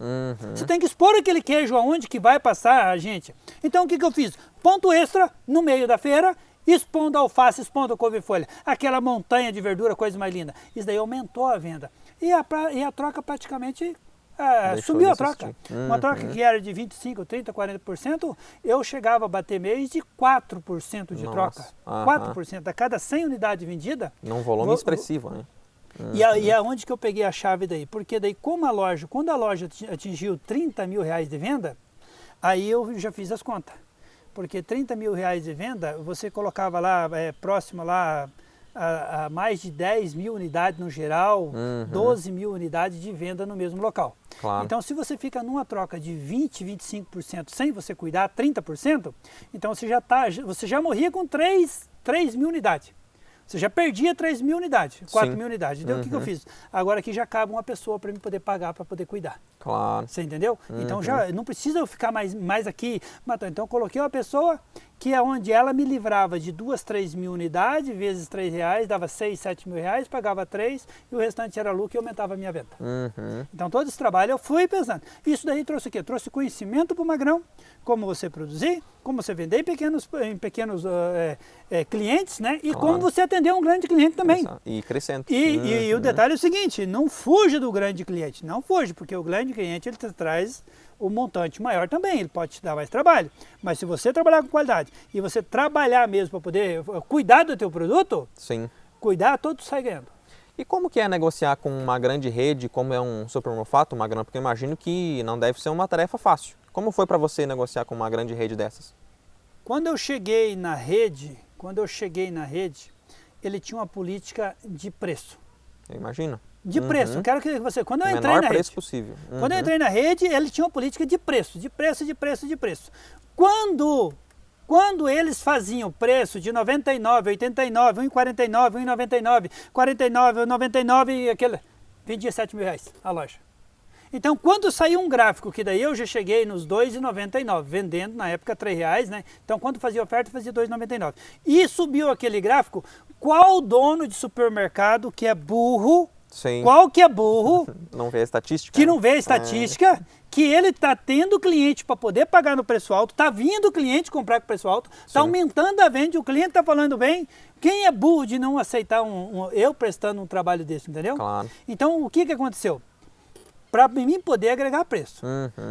Você tem que expor aquele queijo aonde que vai passar a gente. Então o que eu fiz? Ponto extra no meio da feira, expondo alface, expondo couve-folha. Aquela montanha de verdura, coisa mais linda. Isso daí aumentou a venda. E a troca praticamente... sumiu a troca. Uma troca que era de 25%, 30%, 40%, eu chegava a bater mês de 4% de troca. 4%. A cada 100 unidades vendidas... Num volume expressivo, né? E aonde que eu peguei a chave daí? Porque daí, quando a loja atingiu 30 mil reais de venda, aí eu já fiz as contas. Porque 30 mil reais de venda, você colocava lá, próximo lá, a mais de 10 mil unidades no geral, 12 mil unidades de venda no mesmo local. Claro. Então, se você fica numa troca de 20%, 25% sem você cuidar, 30%, então você já morria com 3 mil unidades. Você já perdia 3 mil unidades, 4 mil unidades. Então, o que eu fiz? Agora aqui já cabe uma pessoa para me poder pagar, para poder cuidar. Claro. Você entendeu? Então, já não precisa eu ficar mais aqui. Então, eu coloquei uma pessoa que é onde ela me livrava de 2, 3 mil unidades, vezes R$3, dava 6, 7 mil reais, pagava 3 e o restante era lucro e aumentava a minha venda. Então, todo esse trabalho eu fui pensando. Isso daí trouxe o quê? Trouxe conhecimento para o Magrão, como você produzir, como você vender em pequenos clientes, né? E como você atender um grande cliente também. E crescendo. E o detalhe é o seguinte, não fuja do grande cliente, não fuja, porque o grande cliente ele te traz o montante maior também, ele pode te dar mais trabalho. Mas se você trabalhar com qualidade e você trabalhar mesmo para poder cuidar do teu produto, cuidar, todo sai ganhando. E como que é negociar com uma grande rede, como é um supermercado, Magrão? Porque eu imagino que não deve ser uma tarefa fácil. Como foi para você negociar com uma grande rede dessas? Quando eu cheguei na rede, ele tinha uma política de preço. Eu imagino. De preço. Quero que você... Quando eu entrei na rede, preço possível. Quando eu entrei na rede, ele tinha uma política de preço. Quando eles faziam preço de 99, 89, 1,49, 1,99, 49, 99, aquele, vendia 7 mil reais a loja. Então, quando saiu um gráfico, que daí eu já cheguei nos 2,99, vendendo na época R$3, né? Então, quando fazia oferta, fazia 2,99. E subiu aquele gráfico, qual dono de supermercado que é burro, qual que é burro, não vê a estatística, que não vê a estatística, que ele está tendo cliente para poder pagar no preço alto, está vindo cliente comprar com preço alto, está aumentando a venda, o cliente está falando bem. Quem é burro de não aceitar eu prestando um trabalho desse, entendeu? Claro. Então, o que aconteceu? Para mim poder agregar preço.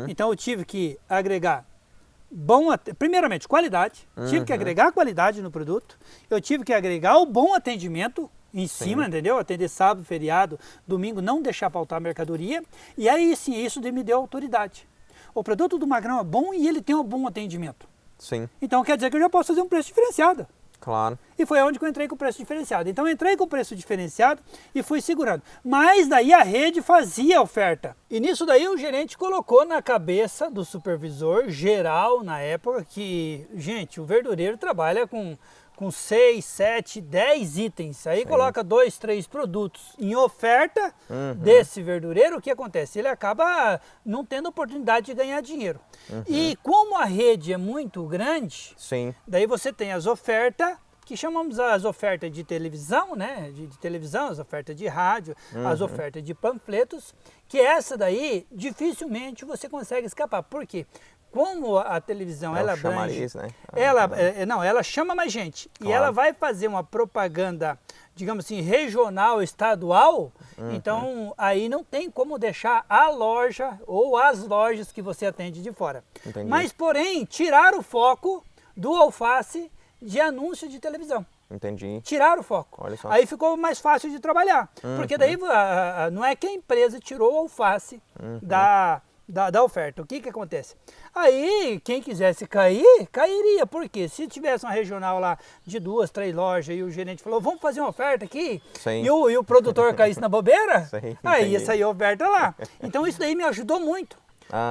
Então, eu tive que agregar primeiramente, qualidade. Tive que agregar qualidade no produto. Eu tive que agregar o bom atendimento em cima, entendeu? Atender sábado, feriado, domingo, não deixar faltar mercadoria. E aí sim, isso me deu autoridade. O produto do Magrão é bom e ele tem um bom atendimento. Então quer dizer que eu já posso fazer um preço diferenciado. Claro. E foi onde que eu entrei com o preço diferenciado. Então eu entrei com o preço diferenciado e fui segurando. Mas daí a rede fazia a oferta. E nisso daí o gerente colocou na cabeça do supervisor geral na época que, gente, o verdureiro trabalha com com 6, 7, 10 itens. Aí coloca 2, 3 produtos em oferta desse verdureiro, o que acontece? Ele acaba não tendo oportunidade de ganhar dinheiro. E como a rede é muito grande, daí você tem as ofertas, que chamamos as ofertas de televisão, né? De televisão, as ofertas de rádio, as ofertas de panfletos, que essa daí dificilmente você consegue escapar. Por quê? Como a televisão ela abrange, né? Ela chama mais gente. Claro. E ela vai fazer uma propaganda, digamos assim, regional, estadual, então aí não tem como deixar a loja ou as lojas que você atende de fora. Entendi. Mas, porém, tirar o foco do alface de anúncio de televisão. Entendi. Tiraram o foco. Olha só. Aí ficou mais fácil de trabalhar. Porque daí não é que a empresa tirou o alface da oferta. O que acontece? Aí, quem quisesse cair, cairia. Por quê? Se tivesse uma regional lá de 2, 3 lojas e o gerente falou, vamos fazer uma oferta aqui, e o produtor caísse na bobeira, aí ia sair a oferta lá. Então isso daí me ajudou muito.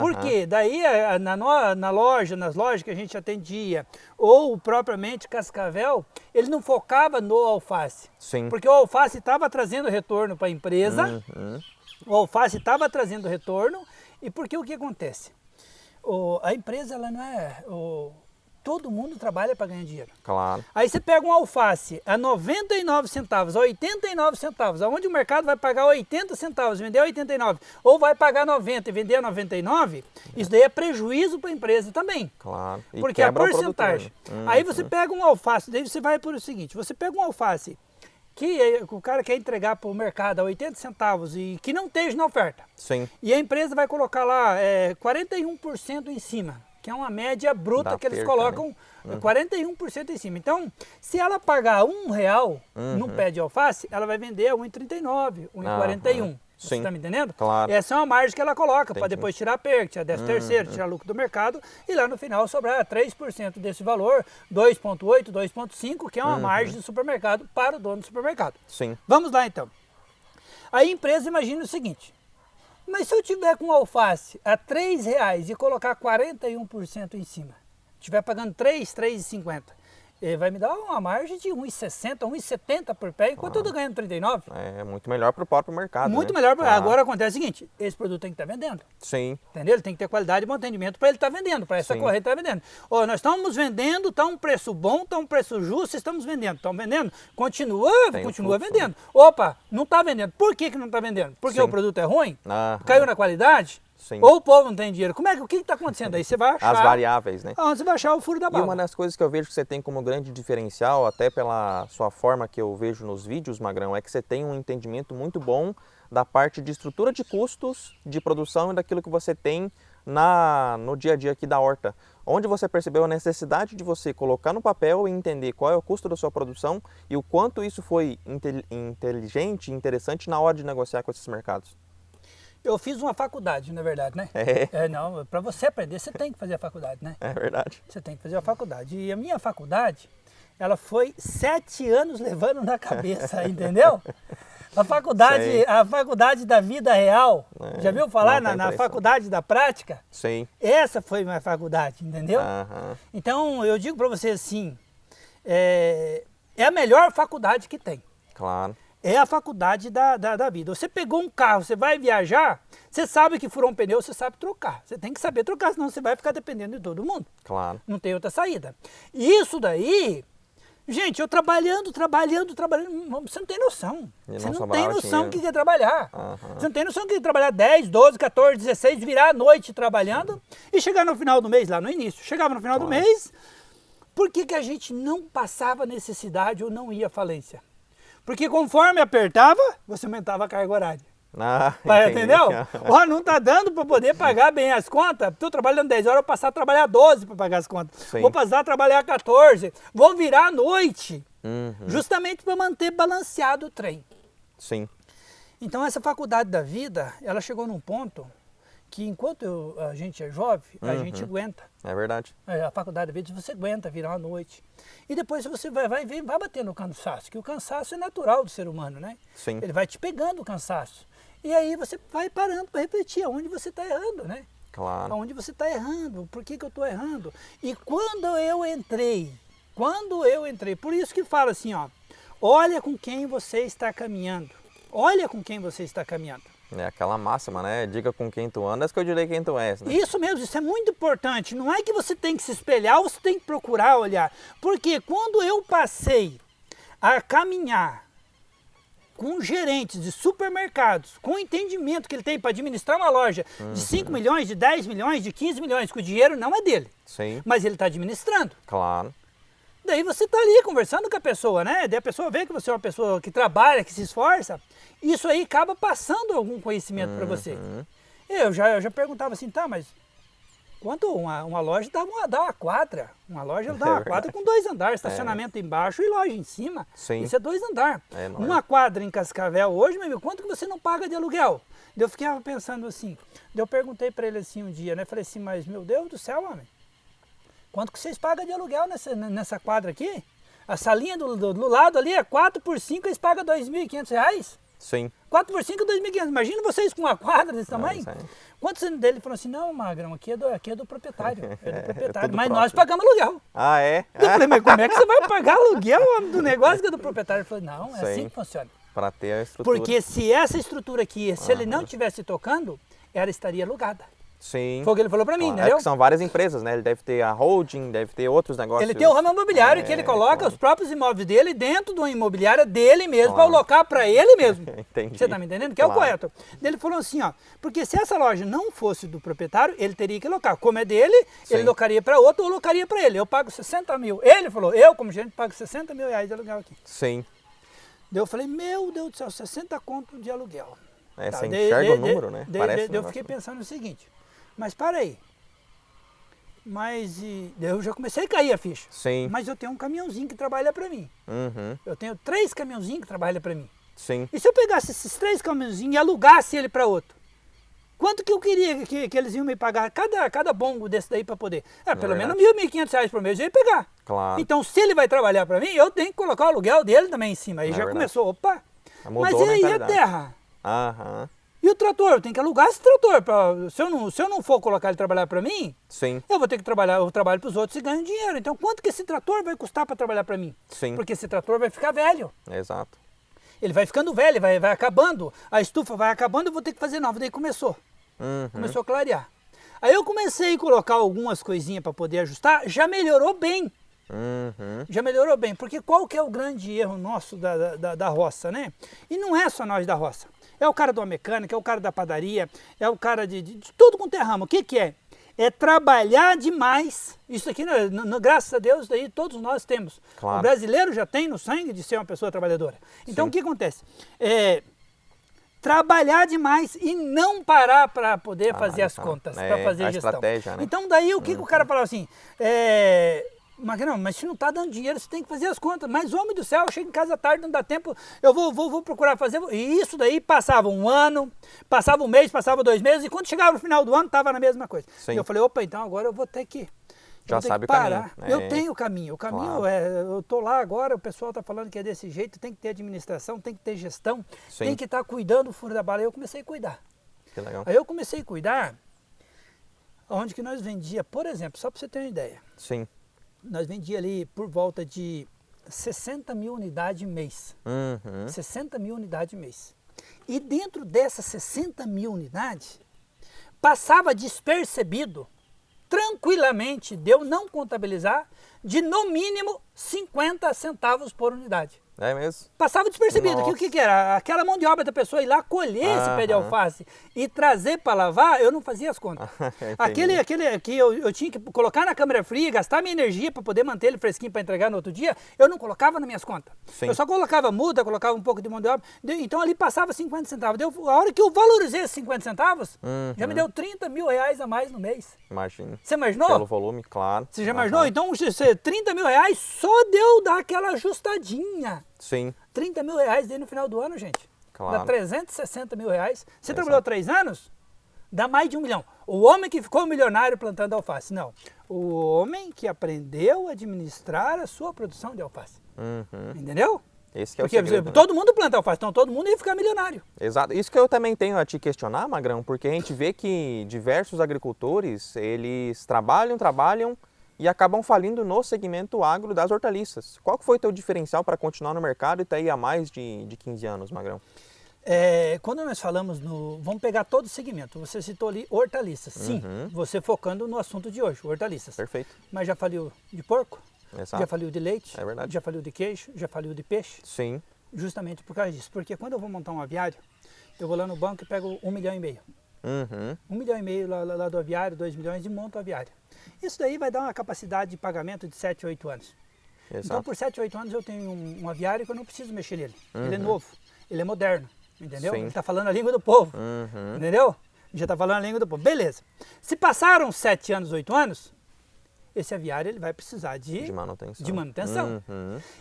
Por quê? Daí nas lojas que a gente atendia, ou propriamente Cascavel, ele não focava no alface. Porque o alface estava trazendo retorno para a empresa, o alface estava trazendo retorno, e porque o que acontece? A empresa, ela não é... todo mundo trabalha para ganhar dinheiro. Claro. Aí você pega um alface a 99 centavos, a 89 centavos, aonde o mercado vai pagar 80 centavos, vender a 89, ou vai pagar 90 e vender a 99, isso daí é prejuízo para a empresa também. Claro. E porque a porcentagem. Aí você pega um alface, daí você vai por o seguinte, você pega um alface que o cara quer entregar para o mercado a 80 centavos e que não esteja na oferta. E a empresa vai colocar lá 41% em cima, que é uma média bruta que eles colocam, né? 41% em cima. Então, se ela pagar R$1 no pé de alface, ela vai vender a R$1,39, R$1,41. Você está me entendendo? Claro. Essa é uma margem que ela coloca para depois tirar perca, tirar 13º, tirar lucro do mercado e lá no final sobrar 3% desse valor, 2,8, 2,5, que é uma margem do supermercado para o dono do supermercado. Vamos lá então. Aí a empresa imagina o seguinte, mas se eu tiver com alface a R$3 e colocar 41% em cima, estiver pagando R$3,50, vai me dar uma margem de 1,60, 1,70 por pé, enquanto eu estou ganhando 39. É muito melhor para o próprio mercado. Muito melhor. Agora acontece o seguinte, esse produto tem que estar vendendo. Entendeu? Ele tem que ter qualidade e bom atendimento para ele estar vendendo, para essa corrente estar vendendo. Nós estamos vendendo, está um preço bom, está um preço justo, estamos vendendo. Estão vendendo? Continua vendendo. Opa, não está vendendo. Por que não está vendendo? Porque o produto é ruim? Caiu na qualidade? Ou o povo não tem dinheiro. O que está acontecendo aí? Você vai achar... As variáveis, né? Você vai achar o furo da bala. E uma das coisas que eu vejo que você tem como grande diferencial, até pela sua forma que eu vejo nos vídeos, Magrão, é que você tem um entendimento muito bom da parte de estrutura de custos, de produção e daquilo que você tem no dia a dia aqui da horta. Onde você percebeu a necessidade de você colocar no papel e entender qual é o custo da sua produção e o quanto isso foi inteligente e interessante na hora de negociar com esses mercados. Eu fiz uma faculdade, na verdade, né? Não, para você aprender, você tem que fazer a faculdade, né? É verdade. Você tem que fazer a faculdade. E a minha faculdade, ela foi 7 anos levando na cabeça, entendeu? A faculdade da vida real. Já viu falar na faculdade da prática? Essa foi minha faculdade, entendeu? Então, eu digo para você assim, é a melhor faculdade que tem. Claro. É a faculdade da vida. Você pegou um carro, você vai viajar, você sabe que furou um pneu, você sabe trocar. Você tem que saber trocar, senão você vai ficar dependendo de todo mundo. Claro. Não tem outra saída. Isso daí, gente, eu trabalhando, você não tem noção. Você não tem noção do que é trabalhar. Você não tem noção do que é trabalhar 10, 12, 14, 16, virar a noite trabalhando e chegar no final do mês, lá no início. Chegava no final do mês, por que a gente não passava necessidade ou não ia à falência? Porque conforme apertava, você aumentava a carga horária. Entendeu? Não está dando para poder pagar bem as contas. Estou trabalhando 10 horas, vou passar a trabalhar 12 para pagar as contas. Vou passar a trabalhar 14. Vou virar à noite. Justamente para manter balanceado o trem. Então essa faculdade da vida, ela chegou num ponto que enquanto a gente é jovem, a gente aguenta. É verdade. A faculdade da vida você aguenta virar à noite. E depois você vai batendo o cansaço, que o cansaço é natural do ser humano, né? Ele vai te pegando o cansaço. E aí você vai parando para refletir aonde você está errando, né? Claro. Aonde você está errando, por que eu estou errando. E quando eu entrei Quando eu entrei, por isso que fala assim, ó, olha com quem você está caminhando. Olha com quem você está caminhando. É aquela máxima, né? Diga com quem tu andas que eu direi quem tu és. Né? Isso mesmo, isso é muito importante. Não é que você tem que se espelhar, você tem que procurar olhar. Porque quando eu passei a caminhar com gerentes de supermercados, com o entendimento que ele tem para administrar uma loja de 5 milhões, de 10 milhões, de 15 milhões, que o dinheiro não é dele. Sim. Mas ele está administrando. Claro. Daí você está ali conversando com a pessoa, né? Daí a pessoa vê que você é uma pessoa que trabalha, que se esforça. Isso aí acaba passando algum conhecimento para você. Eu já perguntava assim, tá, mas quanto uma loja dá uma quadra? Uma loja dá uma quadra com 2 andares, estacionamento embaixo e loja em cima. Sim. Isso é 2 andares. Uma quadra em Cascavel hoje, meu amigo, quanto que você não paga de aluguel? Daí eu ficava pensando assim, daí eu perguntei para ele assim um dia, né? Falei assim, mas meu Deus do céu, homem, quanto que vocês pagam de aluguel nessa quadra aqui? A salinha do lado ali é 4 por 5, eles pagam R$2.500. Sim. 4 por 5, 2.500. Imagina vocês com uma quadra desse tamanho. Quantos anos dele? Ele falou assim, não, Magrão, aqui é do proprietário. É do proprietário. Mas próprio. Nós pagamos aluguel. Ah, é? Eu falei, mas como é que você vai pagar aluguel do negócio que é do proprietário? Ele falou, não, é assim que funciona. Para ter a estrutura. Porque se essa estrutura aqui, se ele não estivesse tocando, ela estaria alugada. Sim. Foi o que ele falou para mim, entendeu? É que são várias empresas, né? Ele deve ter a holding, deve ter outros negócios. Ele tem o ramo imobiliário, que ele coloca os próprios imóveis dele dentro de uma imobiliária dele mesmo, para alocar para ele mesmo. Entendi. Você tá me entendendo? Que é o correto. Ele falou assim, ó, porque se essa loja não fosse do proprietário, ele teria que alocar. Como é dele, ele locaria para outro ou locaria para ele. Eu pago 60 mil. Ele falou, eu como gerente pago 60 mil reais de aluguel aqui. Sim. Daí eu falei, meu Deus do céu, 60 conto de aluguel. Você enxerga o número, né? Daí eu fiquei pensando o seguinte, mas para aí, eu já comecei a cair a ficha. Sim. Mas eu tenho um caminhãozinho que trabalha para mim. Eu tenho 3 caminhãozinhos que trabalham para mim. Sim. E se eu pegasse esses 3 caminhãozinhos e alugasse ele para outro? Quanto que eu queria que eles iam me pagar cada bongo desse daí para poder? Pelo menos R$1.500 por mês eu ia pegar. Claro. Então se ele vai trabalhar para mim, eu tenho que colocar o aluguel dele também em cima. Aí já começou, opa, mas e aí a terra? E o trator? Eu tenho que alugar esse trator. Se eu não for colocar ele trabalhar para mim, sim, eu vou ter que trabalhar, eu trabalho para os outros e ganho dinheiro. Então quanto que esse trator vai custar para trabalhar para mim? Sim. Porque esse trator vai ficar velho. Exato. Ele vai ficando velho, vai acabando, a estufa vai acabando, eu vou ter que fazer nova. Daí começou. Começou a clarear. Aí eu comecei a colocar algumas coisinhas para poder ajustar, já melhorou bem. Já melhorou bem, porque qual que é o grande erro nosso da roça, né? E não é só nós da roça. É o cara da mecânica, é o cara da padaria, é o cara de tudo quanto é ramo. O que que é? É trabalhar demais. Isso aqui, graças a Deus, daí todos nós temos. Claro. O brasileiro já tem no sangue de ser uma pessoa trabalhadora. Então, sim, o que acontece? Trabalhar demais e não parar para poder fazer as contas, para fazer a gestão. Estratégia, né? Então, daí o que o cara falava assim? Magrão, mas se não está dando dinheiro, você tem que fazer as contas. Mas, homem do céu, eu chego em casa à tarde, não dá tempo, eu vou procurar fazer. E isso daí passava um ano, passava um mês, passava 2 meses, e quando chegava no final do ano, estava na mesma coisa. Sim. E eu falei, opa, então agora eu vou ter que já sabe parar. O caminho. Eu tenho o caminho. O caminho claro. Eu estou lá agora, o pessoal está falando que é desse jeito, tem que ter administração, tem que ter gestão, sim, tem que estar cuidando do furo da bala. Aí eu comecei a cuidar. Que legal. Aí eu comecei a cuidar, onde que nós vendia, por exemplo, só para você ter uma ideia. Sim. Nós vendia ali por volta de 60 mil unidades mês. 60 mil unidades mês. E dentro dessas 60 mil unidades, passava despercebido, tranquilamente, de eu não contabilizar, de no mínimo 50 centavos por unidade. É mesmo? Passava despercebido. O que era? Aquela mão de obra da pessoa ir lá colher esse pé de alface e trazer para lavar, eu não fazia as contas. aquele que eu tinha que colocar na câmara fria, gastar minha energia para poder manter ele fresquinho para entregar no outro dia, eu não colocava nas minhas contas. Sim. Eu só colocava muda, colocava um pouco de mão de obra. Então ali passava 50 centavos. A hora que eu valorizei esses 50 centavos, já me deu 30 mil reais a mais no mês. Imagina. Você imaginou? Pelo volume, claro. Você já imaginou? Então 30 mil reais só deu dar aquela ajustadinha. Sim. 30 mil reais daí no final do ano, gente. Claro. Dá 360 mil reais. Você trabalhou 3 anos? Dá mais de 1 milhão. O homem que ficou milionário plantando alface. Não. O homem que aprendeu a administrar a sua produção de alface. Entendeu? Esse que é porque o segredo, todo mundo planta alface, então todo mundo ia ficar milionário. Exato. Isso que eu também tenho a te questionar, Magrão, porque a gente vê que diversos agricultores, eles trabalham, e acabam falindo no segmento agro das hortaliças. Qual que foi o teu diferencial para continuar no mercado e estar aí há mais de 15 anos, Magrão? Quando nós falamos vamos pegar todo o segmento, você citou ali hortaliças, sim, você focando no assunto de hoje, hortaliças. Perfeito. Mas já faliu de porco? Exato. Já faliu de leite? É verdade. Já faliu de queijo? Já faliu de peixe? Sim. Justamente por causa disso, porque quando eu vou montar um aviário, eu vou lá no banco e pego 1,5 milhão. 1,5 milhão lá do aviário, 2 milhões e monto o aviário. Isso daí vai dar uma capacidade de pagamento de 7, 8 anos. Exato. Então por 7, 8 anos eu tenho um aviário que eu não preciso mexer nele. Ele é novo, ele é moderno. Entendeu? Sim. Ele está falando a língua do povo, entendeu? Já está falando a língua do povo. Beleza. Se passaram 7 anos, 8 anos, esse aviário ele vai precisar de manutenção.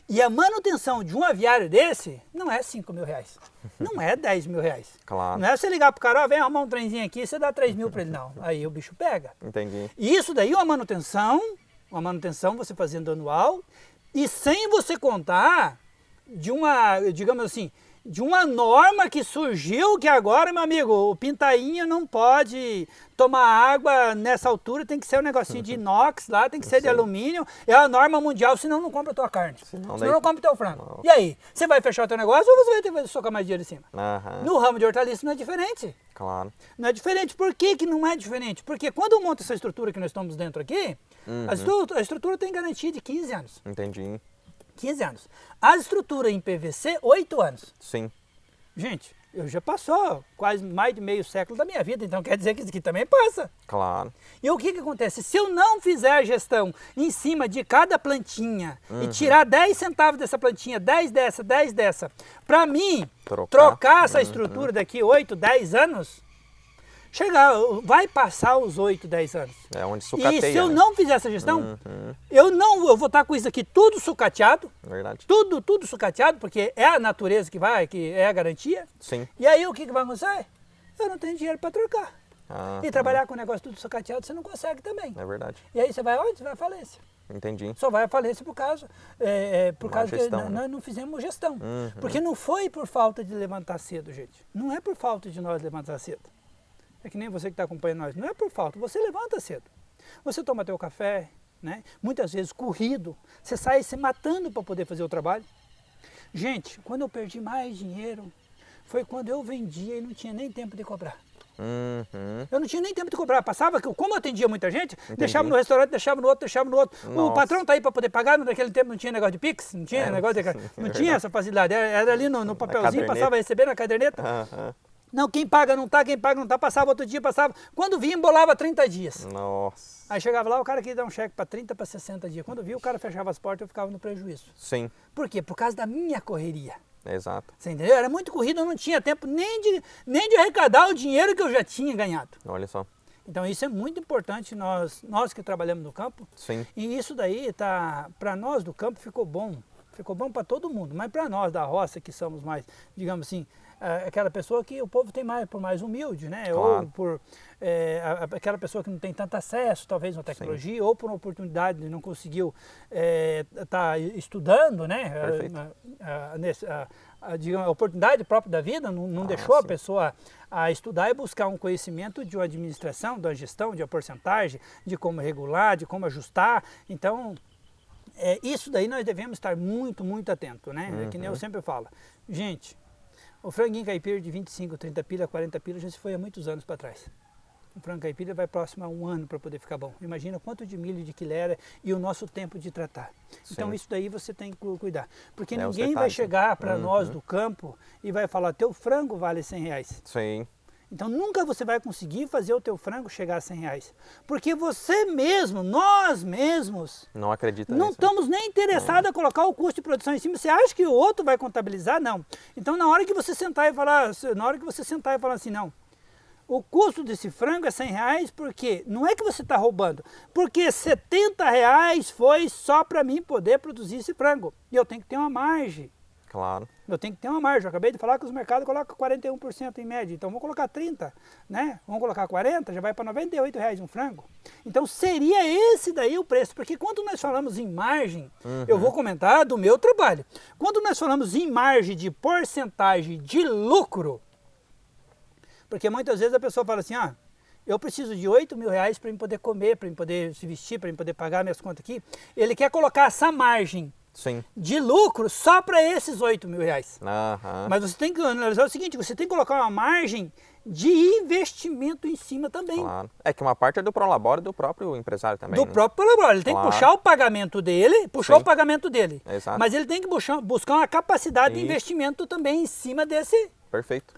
E a manutenção de um aviário desse não é 5 mil reais, não é 10 mil reais. Claro. Não é você ligar para o cara, vem arrumar um trenzinho aqui, você dá 3 mil para ele, não. Aí o bicho pega. Entendi. E isso daí é uma manutenção você fazendo anual, e sem você contar de uma, digamos assim, de uma norma que surgiu que agora, meu amigo, o pintainha não pode tomar água nessa altura, tem que ser um negocinho de inox lá, tem que ser de alumínio, é a norma mundial, senão não compra a tua carne, senão não compra o teu frango. Não. E aí, você vai fechar o teu negócio ou você vai ter que socar mais dinheiro em cima? No ramo de hortaliça não é diferente. Claro. Não é diferente. Por que que não é diferente? Porque quando eu monto essa estrutura que nós estamos dentro aqui, a estrutura tem garantia de 15 anos. Entendi. 15 anos. A estrutura em PVC, 8 anos. Sim. Gente, eu já passou quase mais de meio século da minha vida, então quer dizer que isso aqui também passa. Claro. E o que acontece? Se eu não fizer a gestão em cima de cada plantinha e tirar 10 centavos dessa plantinha, 10 dessa, para mim trocar essa estrutura daqui 8, 10 anos, vai passar os 8, 10 anos. É onde sucateia. E se eu não fizer essa gestão, eu vou estar com isso aqui tudo sucateado. Verdade. Tudo sucateado, porque é a natureza que é a garantia. Sim. E aí o que vai acontecer? Eu não tenho dinheiro para trocar. E trabalhar com o negócio tudo sucateado você não consegue também. É verdade. E aí você vai onde? Você vai à falência. Entendi. Só vai à falência por causa gestão, que nós não fizemos gestão. Porque não foi por falta de levantar cedo, gente. Não é por falta de nós levantar cedo. É que nem você que está acompanhando nós. Não é por falta, você levanta cedo. Você toma teu café, né? Muitas vezes corrido. Você sai se matando para poder fazer o trabalho. Gente, quando eu perdi mais dinheiro, foi quando eu vendia e não tinha nem tempo de cobrar. Eu não tinha nem tempo de cobrar. Passava que, como eu atendia muita gente, deixava no restaurante, deixava no outro. Nossa. O patrão tá aí para poder pagar, naquele tempo não tinha negócio de Pix, não tinha negócio de... Não tinha essa facilidade. Era ali no papelzinho, passava a receber na caderneta. Não, quem paga não tá, passava outro dia, passava. Quando vinha, embolava 30 dias. Nossa. Aí chegava lá, o cara queria dar um cheque para 30, para 60 dias. Quando via, o cara fechava as portas, eu ficava no prejuízo. Sim. Por quê? Por causa da minha correria. Exato. Você entendeu? Era muito corrido, eu não tinha tempo nem de arrecadar o dinheiro que eu já tinha ganhado. Olha só. Então isso é muito importante, nós que trabalhamos no campo. Sim. E isso daí, para nós do campo, ficou bom para todo mundo. Mas para nós da roça, que somos mais, digamos assim, aquela pessoa que o povo tem por mais humilde, né? Claro. Ou por aquela pessoa que não tem tanto acesso, talvez, à tecnologia, sim, ou por uma oportunidade não conseguiu estar estudando, né? A oportunidade própria da vida não deixou a pessoa a estudar e buscar um conhecimento de uma administração, de uma gestão, de uma porcentagem, de como regular, de como ajustar. Então, isso daí nós devemos estar muito, muito atento, né? Que nem eu sempre falo. Gente, o franguinho caipira de 25, 30 pila, 40 pila já se foi há muitos anos para trás. O frango caipira vai próximo a 1 ano para poder ficar bom. Imagina quanto de milho, de quilera e o nosso tempo de tratar. Sim. Então isso daí você tem que cuidar. Porque ninguém vai chegar para nós do campo e vai falar, teu frango vale 100 reais. Sim. Então nunca você vai conseguir fazer o teu frango chegar a 100 reais. Porque você mesmo, nós mesmos, não acredita não nisso. Estamos nem interessados a colocar o custo de produção em cima. Você acha que o outro vai contabilizar? Não. Então na hora que você sentar e falar assim, não, o custo desse frango é 100 reais, porque não é que você está roubando, porque 70 reais foi só para mim poder produzir esse frango. E eu tenho que ter uma margem. Claro. Eu tenho que ter uma margem. Eu acabei de falar que os mercados colocam 41% em média. Então vamos colocar 30%, né? Vamos colocar 40%, já vai para 98 reais um frango. Então seria esse daí o preço. Porque quando nós falamos em margem, eu vou comentar do meu trabalho. Quando nós falamos em margem de porcentagem de lucro, porque muitas vezes a pessoa fala assim, eu preciso de R$8.000 para eu poder comer, para eu poder se vestir, para eu poder pagar minhas contas aqui. Ele quer colocar essa margem de lucro só para esses R$8.000. Mas você tem que analisar o seguinte, você tem que colocar uma margem de investimento em cima também. Claro. É que uma parte é do Prolabore e do próprio empresário também. Do próprio Prolabore. Ele tem que puxar o pagamento dele, Exato. Mas ele tem que buscar uma capacidade de investimento também em cima desse. Perfeito.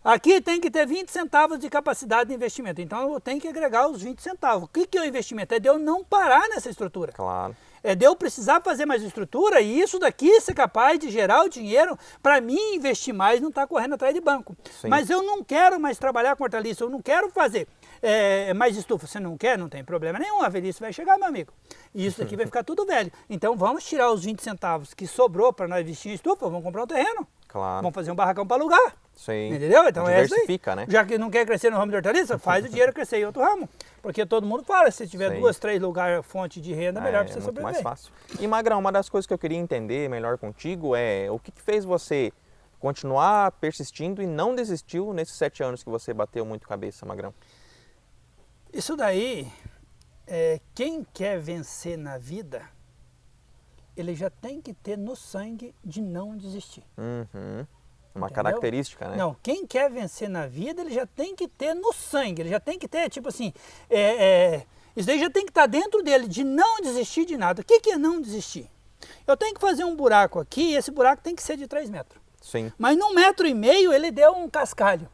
Aqui tem que ter 20 centavos de capacidade de investimento. Então eu tenho que agregar os 20 centavos. O que é o investimento? É de eu não parar nessa estrutura. Claro. É de eu precisar fazer mais estrutura e isso daqui ser capaz de gerar o dinheiro para mim investir mais e não estar correndo atrás de banco. Sim. Mas eu não quero mais trabalhar com hortaliça, eu não quero fazer mais estufa. Você não quer? Não tem problema nenhum, a velhice vai chegar, meu amigo. E isso daqui vai ficar tudo velho. Então vamos tirar os 20 centavos que sobrou para nós investir em estufa, vamos comprar um terreno. Claro. Vamos fazer um barracão para alugar. Sim. Entendeu? Então diversifica, né? Já que não quer crescer no ramo de hortaliça, faz o dinheiro crescer em outro ramo. Porque todo mundo fala, se tiver 2, 3 lugares, fonte de renda, melhor para você sobreviver. É muito mais fácil. E Magrão, uma das coisas que eu queria entender melhor contigo é o que fez você continuar persistindo e não desistiu nesses 7 anos que você bateu muito cabeça, Magrão? Isso daí, quem quer vencer na vida, ele já tem que ter no sangue de não desistir. Uma característica, né? Não, quem quer vencer na vida, ele já tem que ter no sangue, ele já tem que ter, tipo assim, isso daí já tem que estar dentro dele, de não desistir de nada. O que é não desistir? Eu tenho que fazer um buraco aqui, e esse buraco tem que ser de 3 metros. Sim. Mas num 1,5 metro ele deu um cascalho.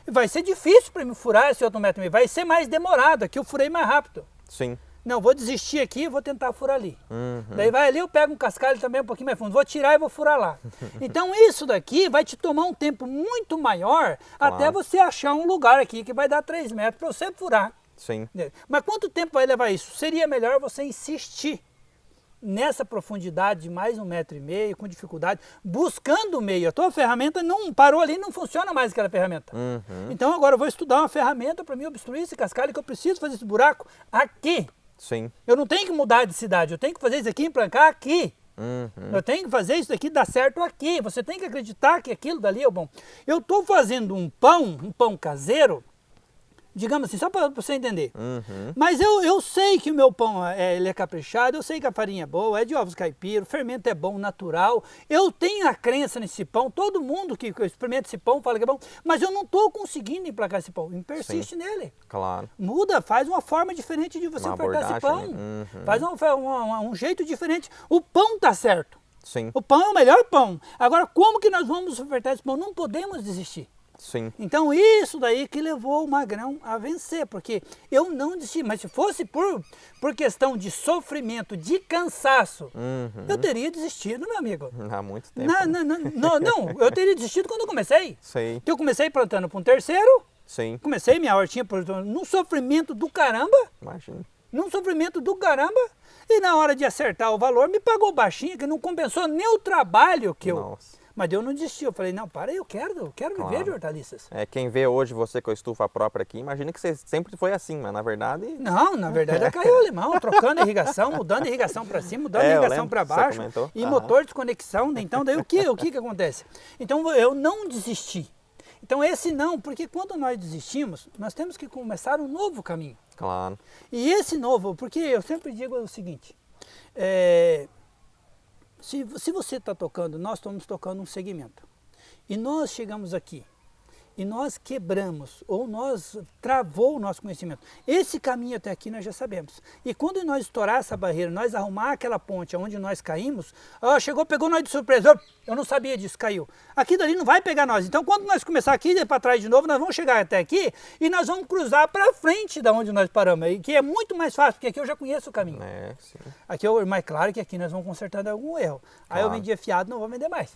Vai ser difícil para me furar esse outro 1,5 metro, vai ser mais demorado, aqui eu furei mais rápido. Sim. Não, vou desistir aqui e vou tentar furar ali. Daí vai ali, eu pego um cascalho também um pouquinho mais fundo, vou tirar e vou furar lá. Então isso daqui vai te tomar um tempo muito maior até você achar um lugar aqui que vai dar 3 metros para você furar. Sim. Mas quanto tempo vai levar isso? Seria melhor você insistir nessa profundidade de mais 1,5 metro, com dificuldade, buscando o meio. A tua ferramenta não parou ali, não funciona mais aquela ferramenta. Então agora eu vou estudar uma ferramenta para me obstruir esse cascalho, que eu preciso fazer esse buraco aqui. Sim. Eu não tenho que mudar de cidade, eu tenho que fazer isso aqui, implantar aqui. Eu tenho que fazer isso daqui dar certo aqui. Você tem que acreditar que aquilo dali é bom. Eu estou fazendo um pão caseiro, digamos assim, só para você entender. Mas eu sei que o meu pão ele é caprichado, eu sei que a farinha é boa, é de ovos caipira, o fermento é bom, natural. Eu tenho a crença nesse pão, todo mundo que experimenta esse pão fala que é bom, mas eu não estou conseguindo emplacar esse pão. Persiste nele. Claro. Muda, faz uma forma diferente de você ofertar esse pão. Né? Faz um jeito diferente. O pão está certo. Sim. O pão é o melhor pão. Agora, como que nós vamos ofertar esse pão? Não podemos desistir. Sim. Então isso daí que levou o Magrão a vencer, porque eu não desisti, mas se fosse por questão de sofrimento, de cansaço, eu teria desistido, meu amigo. Há muito tempo. Não, eu teria desistido quando eu comecei. Sei. Eu comecei plantando para um terceiro, Sim. comecei minha hortinha num sofrimento do caramba, Imagina. e na hora de acertar o valor me pagou baixinho, que não compensou nem o trabalho que eu... Nossa. Mas eu não desisti, eu falei, não, para aí, eu quero viver de hortaliças. Quem vê hoje você com a estufa própria aqui, imagina que você sempre foi assim, mas na verdade... Não, na verdade é caiu o limão, trocando irrigação, mudando irrigação para cima, mudando irrigação para baixo, e motor de desconexão, então daí o que acontece? Então eu não desisti. Então esse não, porque quando nós desistimos, nós temos que começar um novo caminho. Claro. E esse novo, porque eu sempre digo o seguinte, se você está tocando, nós estamos tocando um segmento. E nós chegamos aqui, e nós quebramos, ou nós travou o nosso conhecimento. Esse caminho até aqui nós já sabemos. E quando nós estourar essa barreira, nós arrumar aquela ponte onde nós caímos, pegou nós de surpresa, eu não sabia disso, caiu. Aqui dali não vai pegar nós. Então quando nós começar aqui e para trás de novo, nós vamos chegar até aqui e nós vamos cruzar para frente da onde nós paramos. E que é muito mais fácil, porque aqui eu já conheço o caminho. Sim. Aqui mas claro que aqui nós vamos consertando algum erro. Aí eu vendia fiado, não vou vender mais.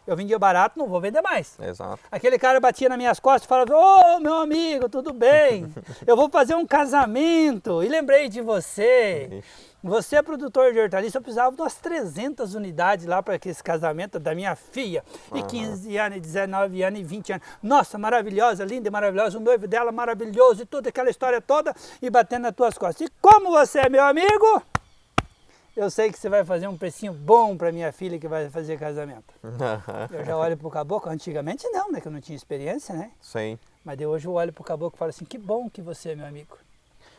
Eu vendia barato, não vou vender mais. Exato. Aquele cara batia nas minhas costas e falava, ô meu amigo, tudo bem? Eu vou fazer um casamento e lembrei de você. Você é produtor de hortaliça, eu precisava de umas 300 unidades lá para esse casamento da minha filha. E 15 anos, 19 anos e 20 anos. Nossa, maravilhosa, linda e maravilhosa, o noivo dela maravilhoso e tudo, aquela história toda, e batendo nas tuas costas. E como você é meu amigo, eu sei que você vai fazer um precinho bom para minha filha que vai fazer casamento. Eu já olho pro caboclo, antigamente não, né, que eu não tinha experiência, né? Sim. Mas hoje eu olho pro caboclo e falo assim, que bom que você é meu amigo.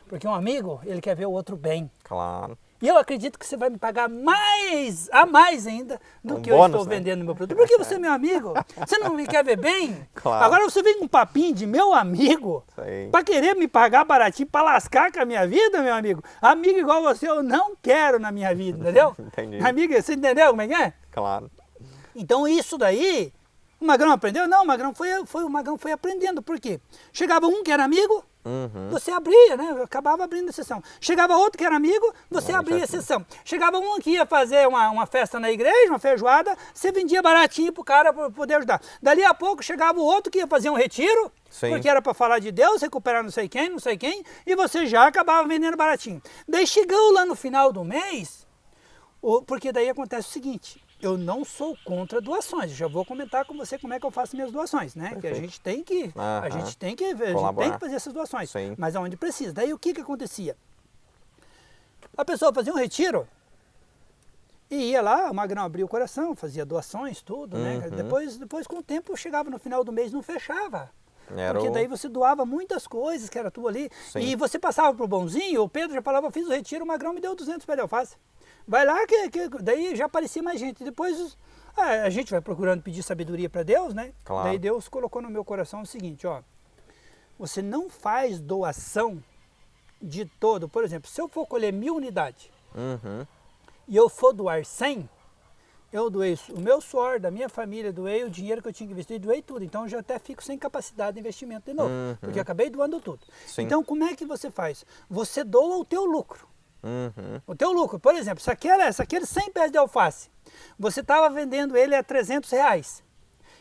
Porque um amigo, ele quer ver o outro bem. Claro. E eu acredito que você vai me pagar a mais ainda do que eu estou vendendo no meu produto. Porque você é meu amigo, você não me quer ver bem? Claro. Agora você vem com um papinho de meu amigo para querer me pagar baratinho, para lascar com a minha vida, meu amigo. Amigo igual você eu não quero na minha vida, entendeu? Entendi. Amiga, você entendeu como é que é? Claro. Então isso daí, o Magrão aprendeu? Não, o Magrão foi aprendendo. Por quê? Chegava um que era amigo, você abria, né? Acabava abrindo a sessão. Chegava outro que era amigo, você abria a sessão. Chegava um que ia fazer uma festa na igreja, uma feijoada, você vendia baratinho pro cara para poder ajudar. Dali a pouco chegava o outro que ia fazer um retiro, porque era para falar de Deus, recuperar não sei quem, e você já acabava vendendo baratinho. Daí chegou lá no final do mês, porque daí acontece o seguinte, eu não sou contra doações, já vou comentar com você como é que eu faço minhas doações, né? Perfeito. Que a gente tem que fazer essas doações, sim, mas aonde precisa. Daí o que acontecia? A pessoa fazia um retiro e ia lá, o Magrão abria o coração, fazia doações, tudo, né? Depois com o tempo chegava no final do mês não fechava. Porque daí você doava muitas coisas que era tua ali. Sim. E você passava pro bonzinho, o Pedro já falava, fiz o retiro, o Magrão me deu 200 pés de alface. Vai lá que daí já aparecia mais gente. Depois a gente vai procurando pedir sabedoria para Deus, né? Claro. Daí Deus colocou no meu coração o seguinte, ó. Você não faz doação de todo. Por exemplo, se eu for colher 1000 unidades e eu for doar 100, eu doei o meu suor, da minha família, doei o dinheiro que eu tinha que investir, doei tudo. Então eu já até fico sem capacidade de investimento de novo, porque eu acabei doando tudo. Sim. Então como é que você faz? Você doa o teu lucro. O teu lucro, por exemplo, se aquele 100 pés de alface, você estava vendendo ele a R$300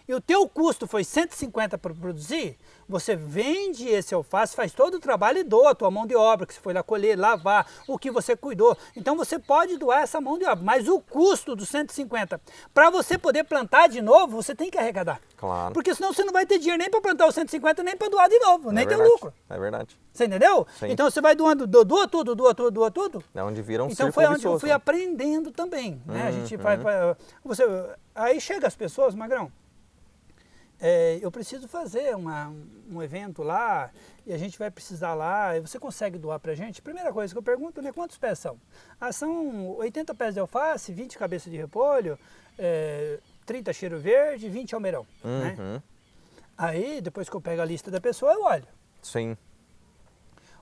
e o teu custo foi 150 para produzir, você vende esse alface, faz todo o trabalho e doa a tua mão de obra, que você foi lá colher, lavar, o que você cuidou. Então você pode doar essa mão de obra, mas o custo dos 150, para você poder plantar de novo, você tem que arrecadar. Claro. Porque senão você não vai ter dinheiro nem para plantar os 150, nem para doar de novo, nem ter lucro. É verdade. Você entendeu? Sim. Então você vai doando, doa tudo. É onde vira um então círculo foi onde vicioso. Eu fui aprendendo também, né? A gente aí chega as pessoas, Magrão, eu preciso fazer um evento lá e a gente vai precisar lá, e você consegue doar pra gente? Primeira coisa que eu pergunto, né, quantos pés são? São 80 pés de alface, 20 cabeças de repolho, 30 cheiro verde, 20 almeirão, né? Aí, depois que eu pego a lista da pessoa, eu olho. Sim.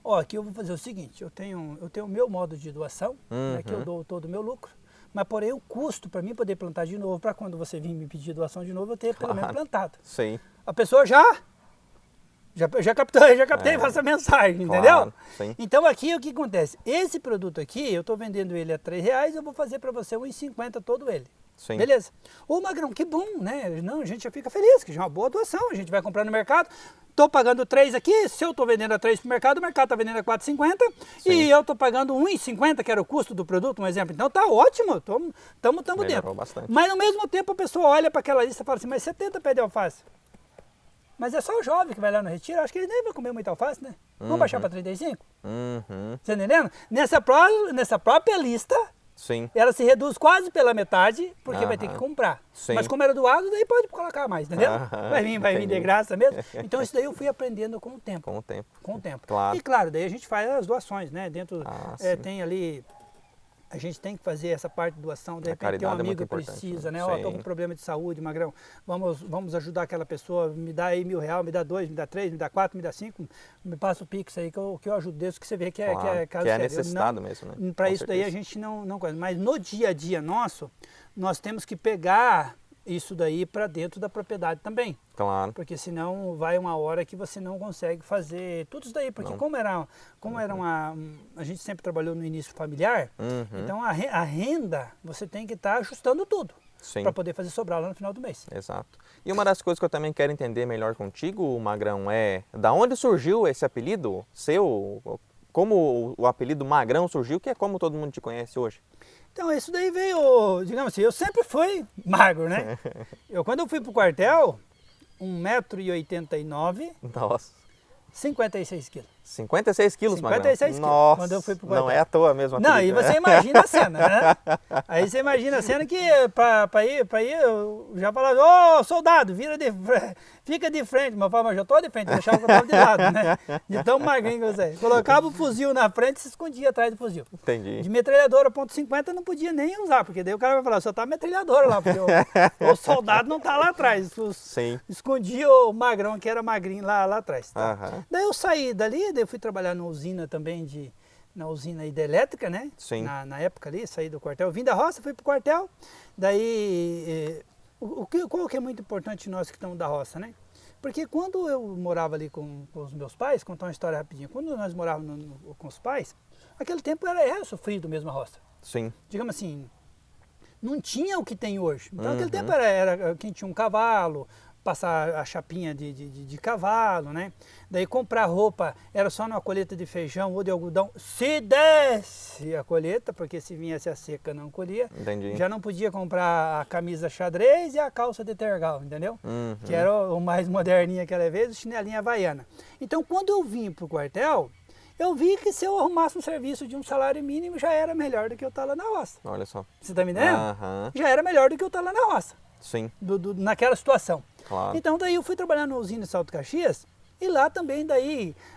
Ó, aqui eu vou fazer o seguinte, eu tenho o meu modo de doação, né, que eu dou todo o meu lucro, mas porém o custo para mim poder plantar de novo, para quando você vir me pedir doação de novo, eu ter pelo menos plantado. Sim. A pessoa já captei essa mensagem, entendeu? Claro, sim. Então aqui o que acontece? Esse produto aqui, eu estou vendendo ele a R$3, eu vou fazer para você R$1,50 todo ele. Sim. Beleza. Ô Magrão, que bom, né? Não, a gente já fica feliz, que já é uma boa doação, a gente vai comprar no mercado. Estou pagando 3 aqui, se eu estou vendendo a 3 para o mercado está vendendo a 4,50 e eu estou pagando 1,50, que era o custo do produto, um exemplo. Então tá ótimo, estamos dentro. Bastante. Mas ao mesmo tempo a pessoa olha para aquela lista e fala assim, mas 70 pés de alface. Mas é só o jovem que vai lá no retiro, acho que ele nem vai comer muita alface, né? Vamos baixar para 35? Você entendendo? Nessa própria lista, sim, ela se reduz quase pela metade, porque vai ter que comprar. Sim. Mas como era doado, daí pode colocar mais, entendeu? Vai vir de graça mesmo. Então isso daí eu fui aprendendo com o tempo. Com o tempo. Claro. E claro, daí a gente faz as doações, né? Dentro tem ali, a gente tem que fazer essa parte de doação, de repente tem um amigo que precisa, né? Ó, tô com problema de saúde, Magrão, vamos ajudar aquela pessoa, me dá aí R$1.000, me dá 2, me dá 3, me dá 4, me dá 5, me passa o Pix aí que eu ajudo desse, que você vê que é caso sério. necessitado mesmo, né? Para isso daí a gente não coisa. Mas no dia a dia nosso, nós temos que pegar isso daí para dentro da propriedade também. Claro. Porque senão vai uma hora que você não consegue fazer tudo isso daí. Porque como era a gente sempre trabalhou no início familiar, então a renda você tem que estar ajustando tudo para poder fazer sobrar lá no final do mês. Exato. E uma das coisas que eu também quero entender melhor contigo, Magrão, é da onde surgiu esse apelido seu? Como o apelido Magrão surgiu, que é como todo mundo te conhece hoje? Então, isso daí veio, digamos assim, eu sempre fui magro, né? Quando eu fui pro quartel, 1,89 m, Nossa. 56 quilos. 56 quilos, 56 quilos. Nossa, quando eu fui pro quartel. Não é à toa mesmo. Não, e você imagina a cena, né? Aí você imagina a cena que para ir, eu já falava, ô soldado, fica de frente. Mas eu falava, mas eu tô de frente, eu deixava que eu tava de lado, né? De tão magrinho que você. Colocava o fuzil na frente e se escondia atrás do fuzil. Entendi. De metralhadora .50 não podia nem usar, porque daí o cara vai falar, só tá metralhadora lá, porque o soldado não tá lá atrás. Sim. Escondia o magrão, que era magrinho lá atrás. Tá? Uhum. Daí eu saí dali, daí eu fui trabalhar na usina também, na usina hidrelétrica, né? Sim. Na época ali, saí do quartel. Vim da roça, fui pro quartel. Daí, qual que é muito importante nós que estamos da roça, né? Porque quando eu morava ali com os meus pais, contar uma história rapidinho, quando nós morávamos com os pais, aquele tempo era sofrido mesmo a roça. Sim. Digamos assim, não tinha o que tem hoje. Então aquele tempo era quem tinha um cavalo, passar a chapinha de cavalo, né? Daí comprar roupa era só numa colheita de feijão ou de algodão, se desse a colheita, porque se viesse a seca não colhia. Entendi. Já não podia comprar a camisa xadrez e a calça de tergal, entendeu? Que era o mais moderninho aquela vez, o chinelinho havaiana. Então quando eu vim pro quartel, eu vi que se eu arrumasse um serviço de um salário mínimo já era melhor do que eu estar lá na roça. Olha só. Você tá me entendendo? Já era melhor do que eu estar lá na roça. Sim. Naquela situação. Claro. Então daí eu fui trabalhar na usina de Salto Caxias e lá também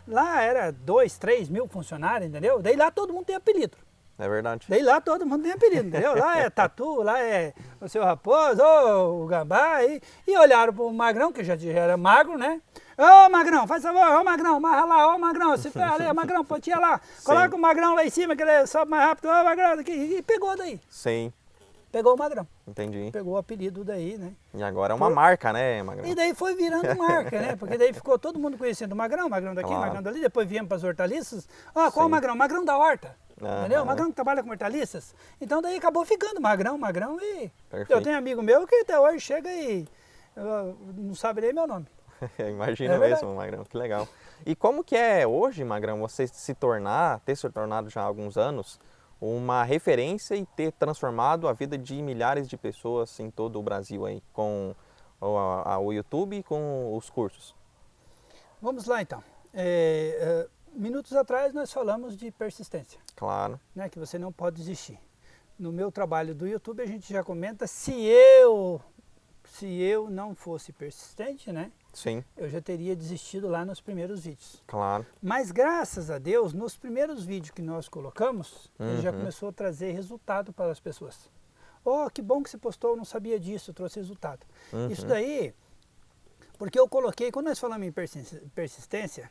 lá era 2, 3 mil funcionários, entendeu? Daí lá todo mundo tem apelido. É verdade. Daí lá todo mundo tem apelido, entendeu? Lá é Tatu, lá é o seu Raposo, o Gambá, e olharam pro Magrão, que já era magro, né? Ô Magrão, faz favor, ô Magrão, amarra lá, ô Magrão, se ferra ali, Magrão, pode tirar lá, coloca o Magrão lá em cima, que ele sobe mais rápido, ô Magrão, aqui, e pegou daí. Sim. Pegou o Magrão. Entendi. Pegou o apelido daí, né? E agora é uma marca, né, Magrão? E daí foi virando marca, né? Porque daí ficou todo mundo conhecendo o Magrão daqui, Claro. Magrão dali, depois viemos para as hortaliças. Ah, qual o Magrão? Magrão da horta. Entendeu? Magrão que trabalha com hortaliças. Então daí acabou ficando Magrão e... Perfeito. Eu tenho amigo meu que até hoje chega e não sabe nem meu nome. Imagina mesmo, Magrão, que legal. E como que é hoje, Magrão, você ter se tornado já há alguns anos, uma referência e ter transformado a vida de milhares de pessoas em todo o Brasil aí, com o YouTube e com os cursos? Vamos lá então. Minutos atrás nós falamos de persistência. Claro. Né, que você não pode desistir. No meu trabalho do YouTube a gente já comenta, se eu não fosse persistente, né? Sim. Eu já teria desistido lá nos primeiros vídeos. Claro. Mas graças a Deus, nos primeiros vídeos que nós colocamos, ele já começou a trazer resultado para as pessoas. Oh, que bom que você postou, eu não sabia disso, trouxe resultado. Isso daí, porque eu coloquei, quando nós falamos em persistência,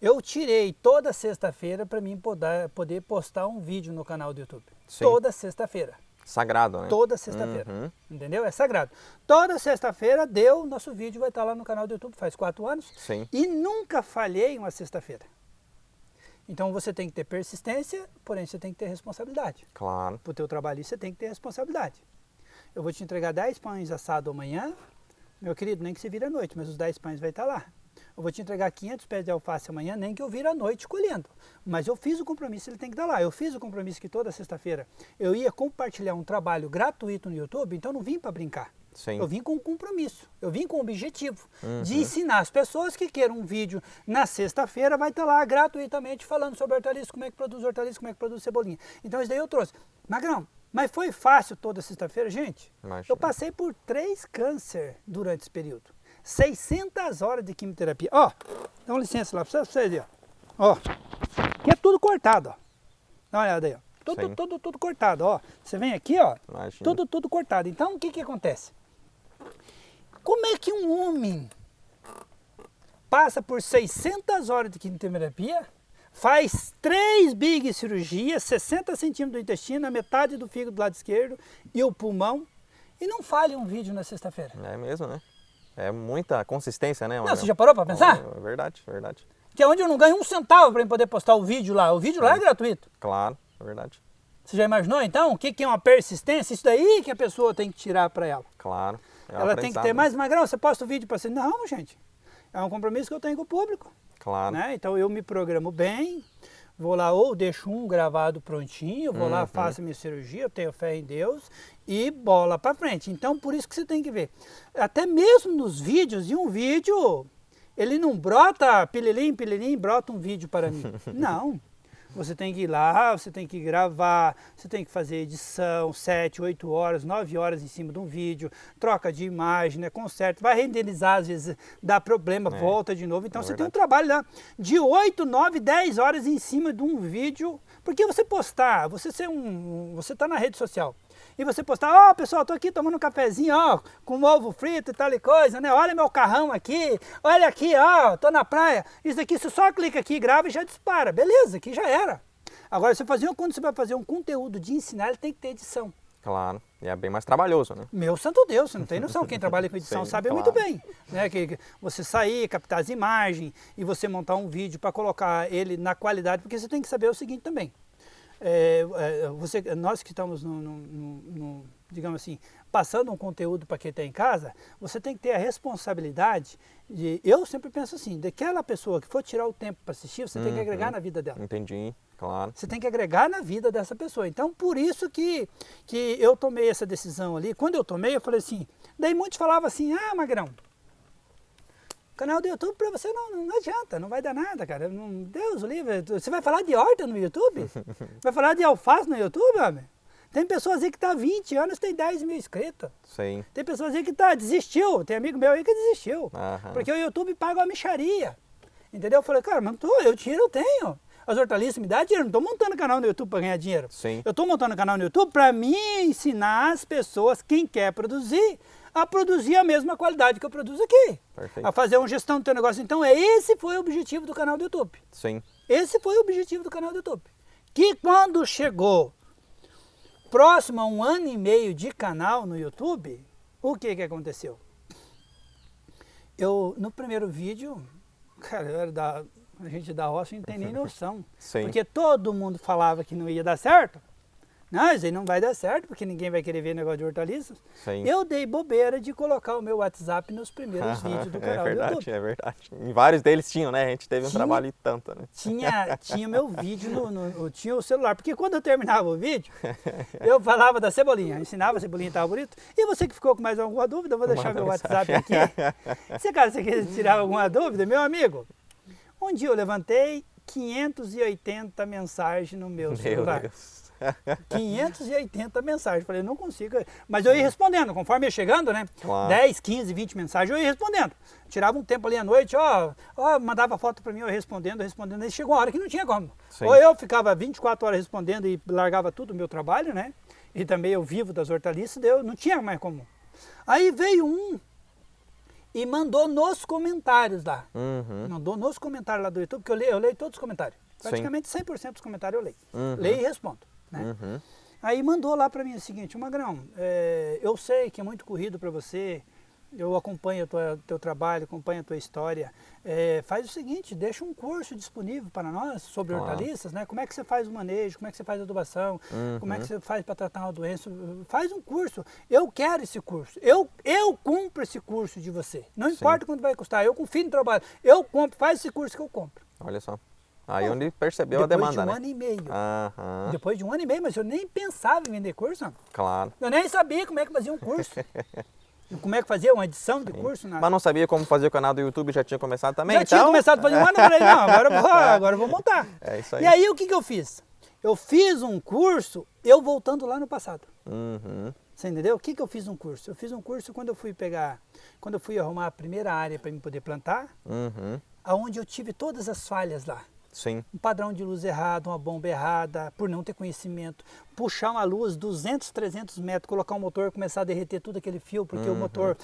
eu tirei toda sexta-feira para mim poder postar um vídeo no canal do YouTube. Sim. Toda sexta-feira. Sagrado, né? Toda sexta-feira, entendeu? É sagrado. Toda sexta-feira nosso vídeo vai estar lá no canal do YouTube, faz 4 anos. Sim. E nunca falhei uma sexta-feira. Então você tem que ter persistência, porém você tem que ter responsabilidade. Claro. Para o teu trabalho você tem que ter responsabilidade. Eu vou te entregar 10 pães assados amanhã, meu querido, nem que você vire à noite, mas os 10 pães vai estar lá. Eu vou te entregar 500 pés de alface amanhã, nem que eu vire à noite colhendo. Mas eu fiz o compromisso, ele tem que estar lá. Eu fiz o compromisso que toda sexta-feira eu ia compartilhar um trabalho gratuito no YouTube, então eu não vim para brincar. Sim. Eu vim com um compromisso, eu vim com o objetivo de ensinar as pessoas que queiram um vídeo na sexta-feira, vai estar lá gratuitamente falando sobre hortaliças, como é que produz hortaliças, como é que produz cebolinha. Então isso daí eu trouxe. Magrão, mas foi fácil toda sexta-feira, gente? Imagina. Eu passei por 3 câncer durante esse período. 600 horas de quimioterapia. Ó, dá uma licença lá para vocês verem, ó. Aqui é tudo cortado, ó. Dá uma olhada aí, ó. Tudo cortado, ó. Você vem aqui, ó. Imagina. Tudo cortado. Então, o que acontece? Como é que um homem passa por 600 horas de quimioterapia, faz 3 big cirurgias, 60 centímetros do intestino, a metade do fígado do lado esquerdo e o pulmão, e não falha um vídeo na sexta-feira? É mesmo, né? É muita consistência, né, Não, você já parou para pensar? É verdade, verdade. Que é onde eu não ganho 1 centavo para poder postar o vídeo lá. O vídeo lá é gratuito. Claro, é verdade. Você já imaginou, então, o que é uma persistência? Isso daí que a pessoa tem que tirar para ela. Claro. Ela tem que ter mais Magrão, você posta o vídeo para você. Não, gente. É um compromisso que eu tenho com o público. Claro. Né? Então eu me programo bem, vou lá ou deixo um gravado prontinho, vou lá, faço minha cirurgia, eu tenho fé em Deus e bola para frente. Então por isso que você tem que ver. Até mesmo nos vídeos, e um vídeo Ele não brota pililim, brota um vídeo para mim. Não. Você tem que ir lá, você tem que gravar, você tem que fazer edição, 7, 8 horas, 9 horas em cima de um vídeo, troca de imagem, né, conserto, vai renderizar, às vezes dá problema, volta de novo. Então você tem um trabalho lá de 8, 9, 10 horas em cima de um vídeo. Porque você postar, você tá na rede social, e você postar, ó, pessoal, tô aqui tomando um cafezinho, ó, com ovo frito e tal e coisa, né? Olha meu carrão aqui, olha aqui, ó, tô na praia. Isso aqui, você só clica aqui, grava e já dispara. Beleza, aqui já era. Agora, quando você vai fazer um conteúdo de ensinar, ele tem que ter edição. Claro, e é bem mais trabalhoso, né? Meu santo Deus, você não tem noção. Quem trabalha com edição sabe muito bem. Né? Que você sair, captar as imagens e você montar um vídeo para colocar ele na qualidade, porque você tem que saber o seguinte também. Nós que estamos, digamos assim, passando um conteúdo para quem está em casa, você tem que ter a responsabilidade de, eu sempre penso assim, daquela pessoa que for tirar o tempo para assistir, você tem que agregar na vida dela. Entendi, claro. Você tem que agregar na vida dessa pessoa. Então, por isso que eu tomei essa decisão ali. Quando eu tomei, eu falei assim, daí muitos falavam assim, ah, Magrão, canal do YouTube para você não adianta, não vai dar nada, cara. Deus livre. Você vai falar de horta no YouTube? Vai falar de alface no YouTube, homem? Tem pessoas aí que estão há 20 anos, tem 10 mil inscritos. Sim. Tem pessoas aí que desistiu. Tem amigo meu aí que desistiu. Porque o YouTube paga uma mixaria. Entendeu? Eu falei, cara, mas dinheiro eu tenho. As hortaliças me dão dinheiro. Não estou montando canal no YouTube para ganhar dinheiro. Sim. Eu estou montando canal no YouTube para mim ensinar as pessoas, quem quer produzir, a produzir a mesma qualidade que eu produzo aqui. Perfeito. A fazer uma gestão do teu negócio. Então, esse foi o objetivo do canal do YouTube. Sim. Esse foi o objetivo do canal do YouTube. Que quando chegou próximo a 1 ano e meio de canal no YouTube, o que aconteceu? No primeiro vídeo, cara, a gente da roça não tem nem noção. Sim. Porque todo mundo falava que não ia dar certo. Não, isso aí não vai dar certo, porque ninguém vai querer ver negócio de hortaliças. Sim. Eu dei bobeira de colocar o meu WhatsApp nos primeiros vídeos do canal do YouTube. É verdade. Em vários deles tinham, né? A gente teve um trabalho e tanto, né? Tinha meu vídeo, tinha o celular. Porque quando eu terminava o vídeo, eu falava da cebolinha, ensinava a cebolinha estava bonito. E você que ficou com mais alguma dúvida, eu vou deixar meu WhatsApp aqui. Se caso você quiser tirar alguma dúvida, meu amigo, um dia eu levantei 580 mensagens no meu celular. Meu Deus. 580 mensagens, falei, não consigo, mas eu ia respondendo, conforme ia chegando, né, claro. 10, 15, 20 mensagens, eu ia respondendo, tirava um tempo ali à noite, mandava foto para mim, eu respondendo, aí chegou uma hora que não tinha como, Sim. Ou eu ficava 24 horas respondendo e largava tudo o meu trabalho, né, e também eu vivo das hortaliças, não tinha mais como. Aí veio um e mandou nos comentários lá, mandou nos comentários lá do YouTube, porque eu leio todos os comentários, praticamente 100% dos comentários eu leio, leio e respondo. Né? Aí mandou lá para mim o seguinte, Magrão, eu sei que é muito corrido para você, eu acompanho o teu trabalho, acompanho a tua história, faz o seguinte, deixa um curso disponível para nós sobre hortaliças, né? Como é que você faz o manejo, como é que você faz a adubação, como é que você faz para tratar uma doença, faz um curso, eu quero esse curso, eu cumpro esse curso de você, não importa quanto vai custar, eu confio no trabalho, eu compro, faz esse curso que eu compro. Olha só. Aí onde percebeu a demanda, né? Depois de 1 ano e meio. Depois de 1 ano e meio, mas eu nem pensava em vender curso. Claro. Eu nem sabia como é que fazia um curso. Como é que fazia uma edição de curso. Mas não sabia como fazer o canal do YouTube, já tinha começado também? Já tinha começado a fazer 1 ano, eu falei, não, agora eu vou montar. É isso aí. E aí o que eu fiz? Eu fiz um curso, eu voltando lá no passado. Você entendeu? O que eu fiz um curso? Eu fiz um curso quando eu fui arrumar a primeira área para me poder plantar, aonde eu tive todas as falhas lá. Sim. Um padrão de luz errado, uma bomba errada, por não ter conhecimento. Puxar uma luz 200, 300 metros, colocar um motor, começar a derreter tudo aquele fio, porque o motor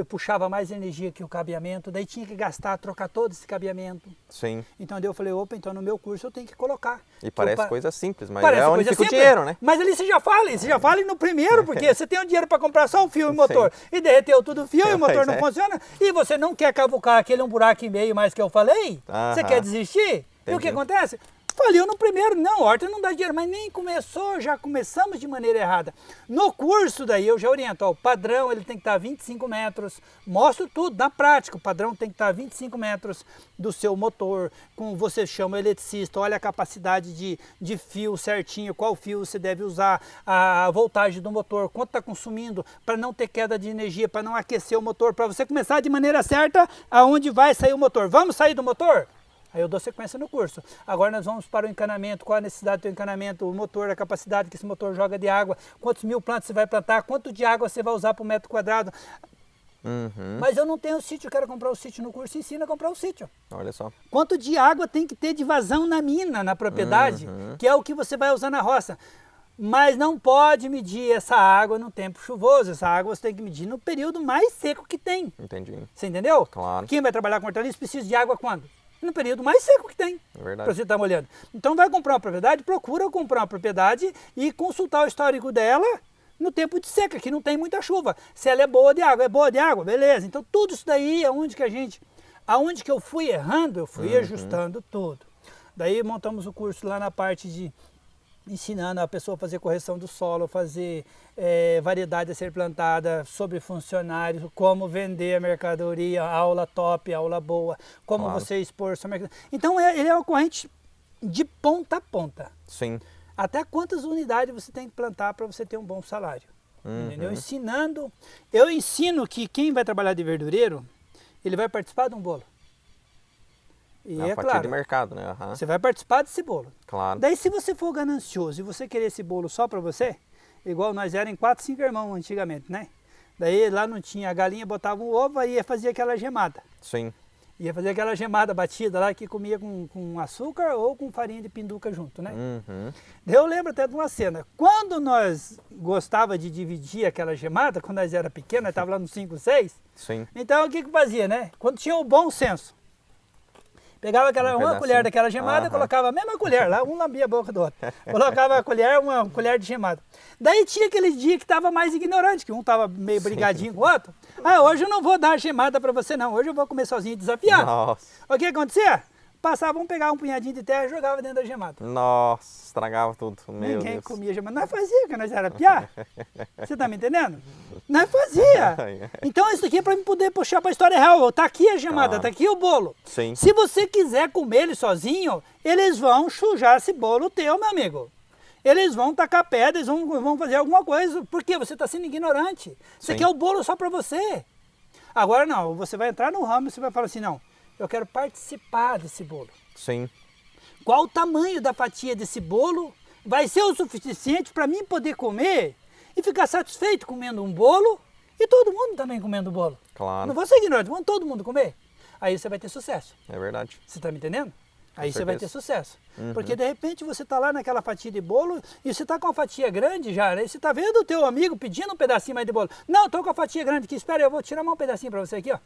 puxava mais energia que o cabeamento, daí tinha que trocar todo esse cabeamento. Sim. Então daí eu falei, opa, então no meu curso eu tenho que colocar. E parece coisa simples, mas parece é onde fica o dinheiro, né? Mas ali você já fala no primeiro, porque você tem o dinheiro para comprar só o fio e o motor, e derreteu tudo o fio e o motor não funciona, e você não quer cavucar aquele 1,5 buraco mais que eu falei, você quer desistir? Entendi. E o que acontece? Faliu no primeiro, não, horta não dá dinheiro, mas nem começou, já começamos de maneira errada. No curso daí eu já oriento, ó, o padrão ele tem que estar 25 metros, mostro tudo na prática, o padrão tem que estar 25 metros do seu motor, como você chama o eletricista, olha a capacidade de fio certinho, qual fio você deve usar, a voltagem do motor, quanto está consumindo, para não ter queda de energia, para não aquecer o motor, para você começar de maneira certa aonde vai sair o motor. Vamos sair do motor? Aí eu dou sequência no curso. Agora nós vamos para o encanamento, qual a necessidade do teu encanamento, o motor, a capacidade que esse motor joga de água, quantos mil plantas você vai plantar, quanto de água você vai usar por metro quadrado. Mas eu não tenho sítio, eu quero comprar o sítio no curso, ensina a comprar o sítio. Olha só. Quanto de água tem que ter de vazão na mina, na propriedade, que é o que você vai usar na roça. Mas não pode medir essa água no tempo chuvoso, essa água você tem que medir no período mais seco que tem. Entendi. Você entendeu? Claro. Quem vai trabalhar com hortaliça precisa de água quando? No período mais seco que tem, para você estar molhando. Então vai comprar uma propriedade, procura comprar uma propriedade e consultar o histórico dela no tempo de seca, que não tem muita chuva. Se ela é boa de água, beleza. Então tudo isso daí é onde que eu fui errando, eu fui ajustando tudo. Daí montamos o curso lá na parte de ensinando a pessoa a fazer correção do solo, fazer variedade a ser plantada, sobre funcionários, como vender a mercadoria, aula top, aula boa, como você expor sua mercadoria. Então ele é uma corrente de ponta a ponta. Sim. Até quantas unidades você tem que plantar para você ter um bom salário. Entendeu? Eu ensino que quem vai trabalhar de verdureiro, ele vai participar de um bolo. E é claro, de mercado, né? Você vai participar desse bolo. Claro. Daí se você for ganancioso e você querer esse bolo só para você, igual nós éramos 4, 5 irmãos antigamente, né? Daí lá não tinha, a galinha botava um ovo, aí ia fazer aquela gemada. Sim. Ia fazer aquela gemada batida lá que comia com açúcar ou com farinha de pinduca junto, né? Daí eu lembro até de uma cena. Quando nós gostava de dividir aquela gemada, quando nós era pequenos, nós estava lá nos 5, 6. Sim. Então o que fazia, né? Quando tinha o bom senso, pegava uma colher daquela gemada, colocava a mesma colher lá, um lambia a boca do outro. Colocava a colher, uma colher de gemada. Daí tinha aquele dia que estava mais ignorante, que um estava meio brigadinho com o outro. Ah, hoje eu não vou dar gemada para você não, hoje eu vou comer sozinho desafiado. Nossa. O que acontecia? Passavam, pegar um punhadinho de terra e jogava dentro da gemada. Nossa, estragava tudo. Ninguém comia gemada. Nós fazia, porque nós era piá. Você tá me entendendo? Nós fazia. Então isso aqui é para poder puxar para a história real. Tá aqui a gemada, tá aqui o bolo. Sim. Se você quiser comer ele sozinho, eles vão sujar esse bolo teu, meu amigo. Eles vão tacar pedra, eles vão fazer alguma coisa. Porque você está sendo ignorante. Você quer o bolo só para você. Agora não, você vai entrar no ramo e você vai falar assim, não, eu quero participar desse bolo. Sim. Qual o tamanho da fatia desse bolo vai ser o suficiente para mim poder comer e ficar satisfeito comendo um bolo e todo mundo também comendo o bolo. Claro. Não vou ser ignorante, vamos todo mundo comer. Aí você vai ter sucesso. É verdade. Você está me entendendo? Aí você vai ter sucesso. Porque de repente você está lá naquela fatia de bolo e você está com uma fatia grande já, né? Você está vendo o teu amigo pedindo um pedacinho mais de bolo. Não, estou com a fatia grande aqui, espera, eu vou tirar mais um pedacinho para você aqui, ó.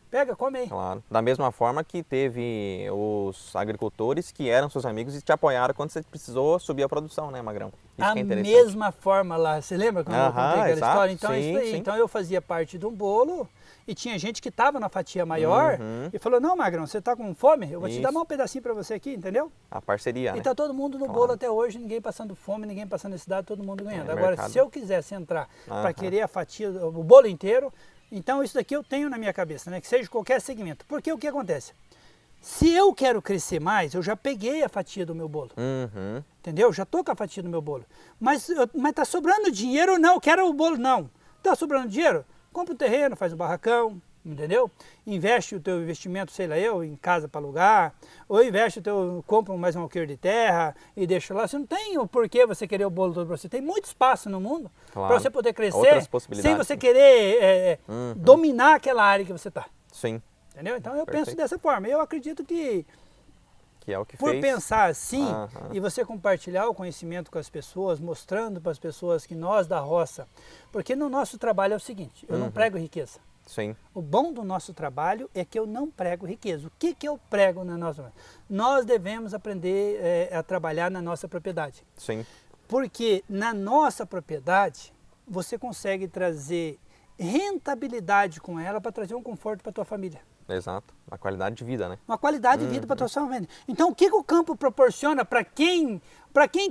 Pega, come aí. Claro. Da mesma forma que teve os agricultores que eram seus amigos e te apoiaram quando você precisou subir a produção, né, Magrão? Isso a mesma forma lá, você lembra quando eu contei aquela história? Então, sim, isso aí. Então eu fazia parte de um bolo e tinha gente que estava na fatia maior e falou, não, Magrão, você está com fome? Eu vou te dar mais um pedacinho para você aqui, entendeu? A parceria, né? E está todo mundo no bolo até hoje, ninguém passando fome, ninguém passando necessidade, todo mundo ganhando. Agora, se eu quisesse entrar para querer a fatia, o bolo inteiro, então isso daqui eu tenho na minha cabeça, né? Que seja qualquer segmento. Porque o que acontece? Se eu quero crescer mais, eu já peguei a fatia do meu bolo. Entendeu? Já estou com a fatia do meu bolo. Mas tá sobrando dinheiro ou não? Quero o bolo? Não. Tá sobrando dinheiro? Compra o terreno, faz o barracão, entendeu? Investe o teu investimento, sei lá eu, em casa para alugar, ou investe compra mais um alqueire de terra e deixa lá. Você não tem o porquê você querer o bolo todo para você. Tem muito espaço no mundo para você poder crescer sem você querer dominar aquela área que você está. Sim. Entendeu? Então eu penso dessa forma. Eu acredito que é o que por pensar assim e você compartilhar o conhecimento com as pessoas, mostrando para as pessoas que nós da roça, porque no nosso trabalho é o seguinte, eu não prego riqueza. Sim. O bom do nosso trabalho é que eu não prego riqueza. O que eu prego na nossa... Nós devemos aprender a trabalhar na nossa propriedade. Sim. Porque na nossa propriedade você consegue trazer rentabilidade com ela para trazer um conforto para a tua família. Exato, uma qualidade de vida, né? Uma qualidade de vida para a tua família. Então, o que o campo proporciona para quem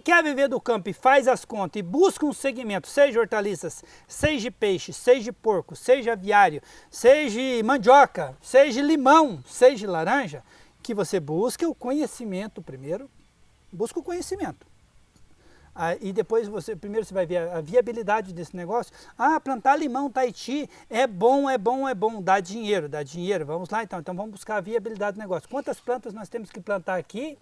quer viver do campo e faz as contas e busca um segmento, seja hortaliças, seja peixe, seja porco, seja aviário, seja mandioca, seja limão, seja laranja, que você busque o conhecimento primeiro, busca o conhecimento. E depois primeiro você vai ver a viabilidade desse negócio. Plantar limão Tahiti é bom, dá dinheiro, vamos lá então vamos buscar a viabilidade do negócio. Quantas plantas nós temos que plantar aqui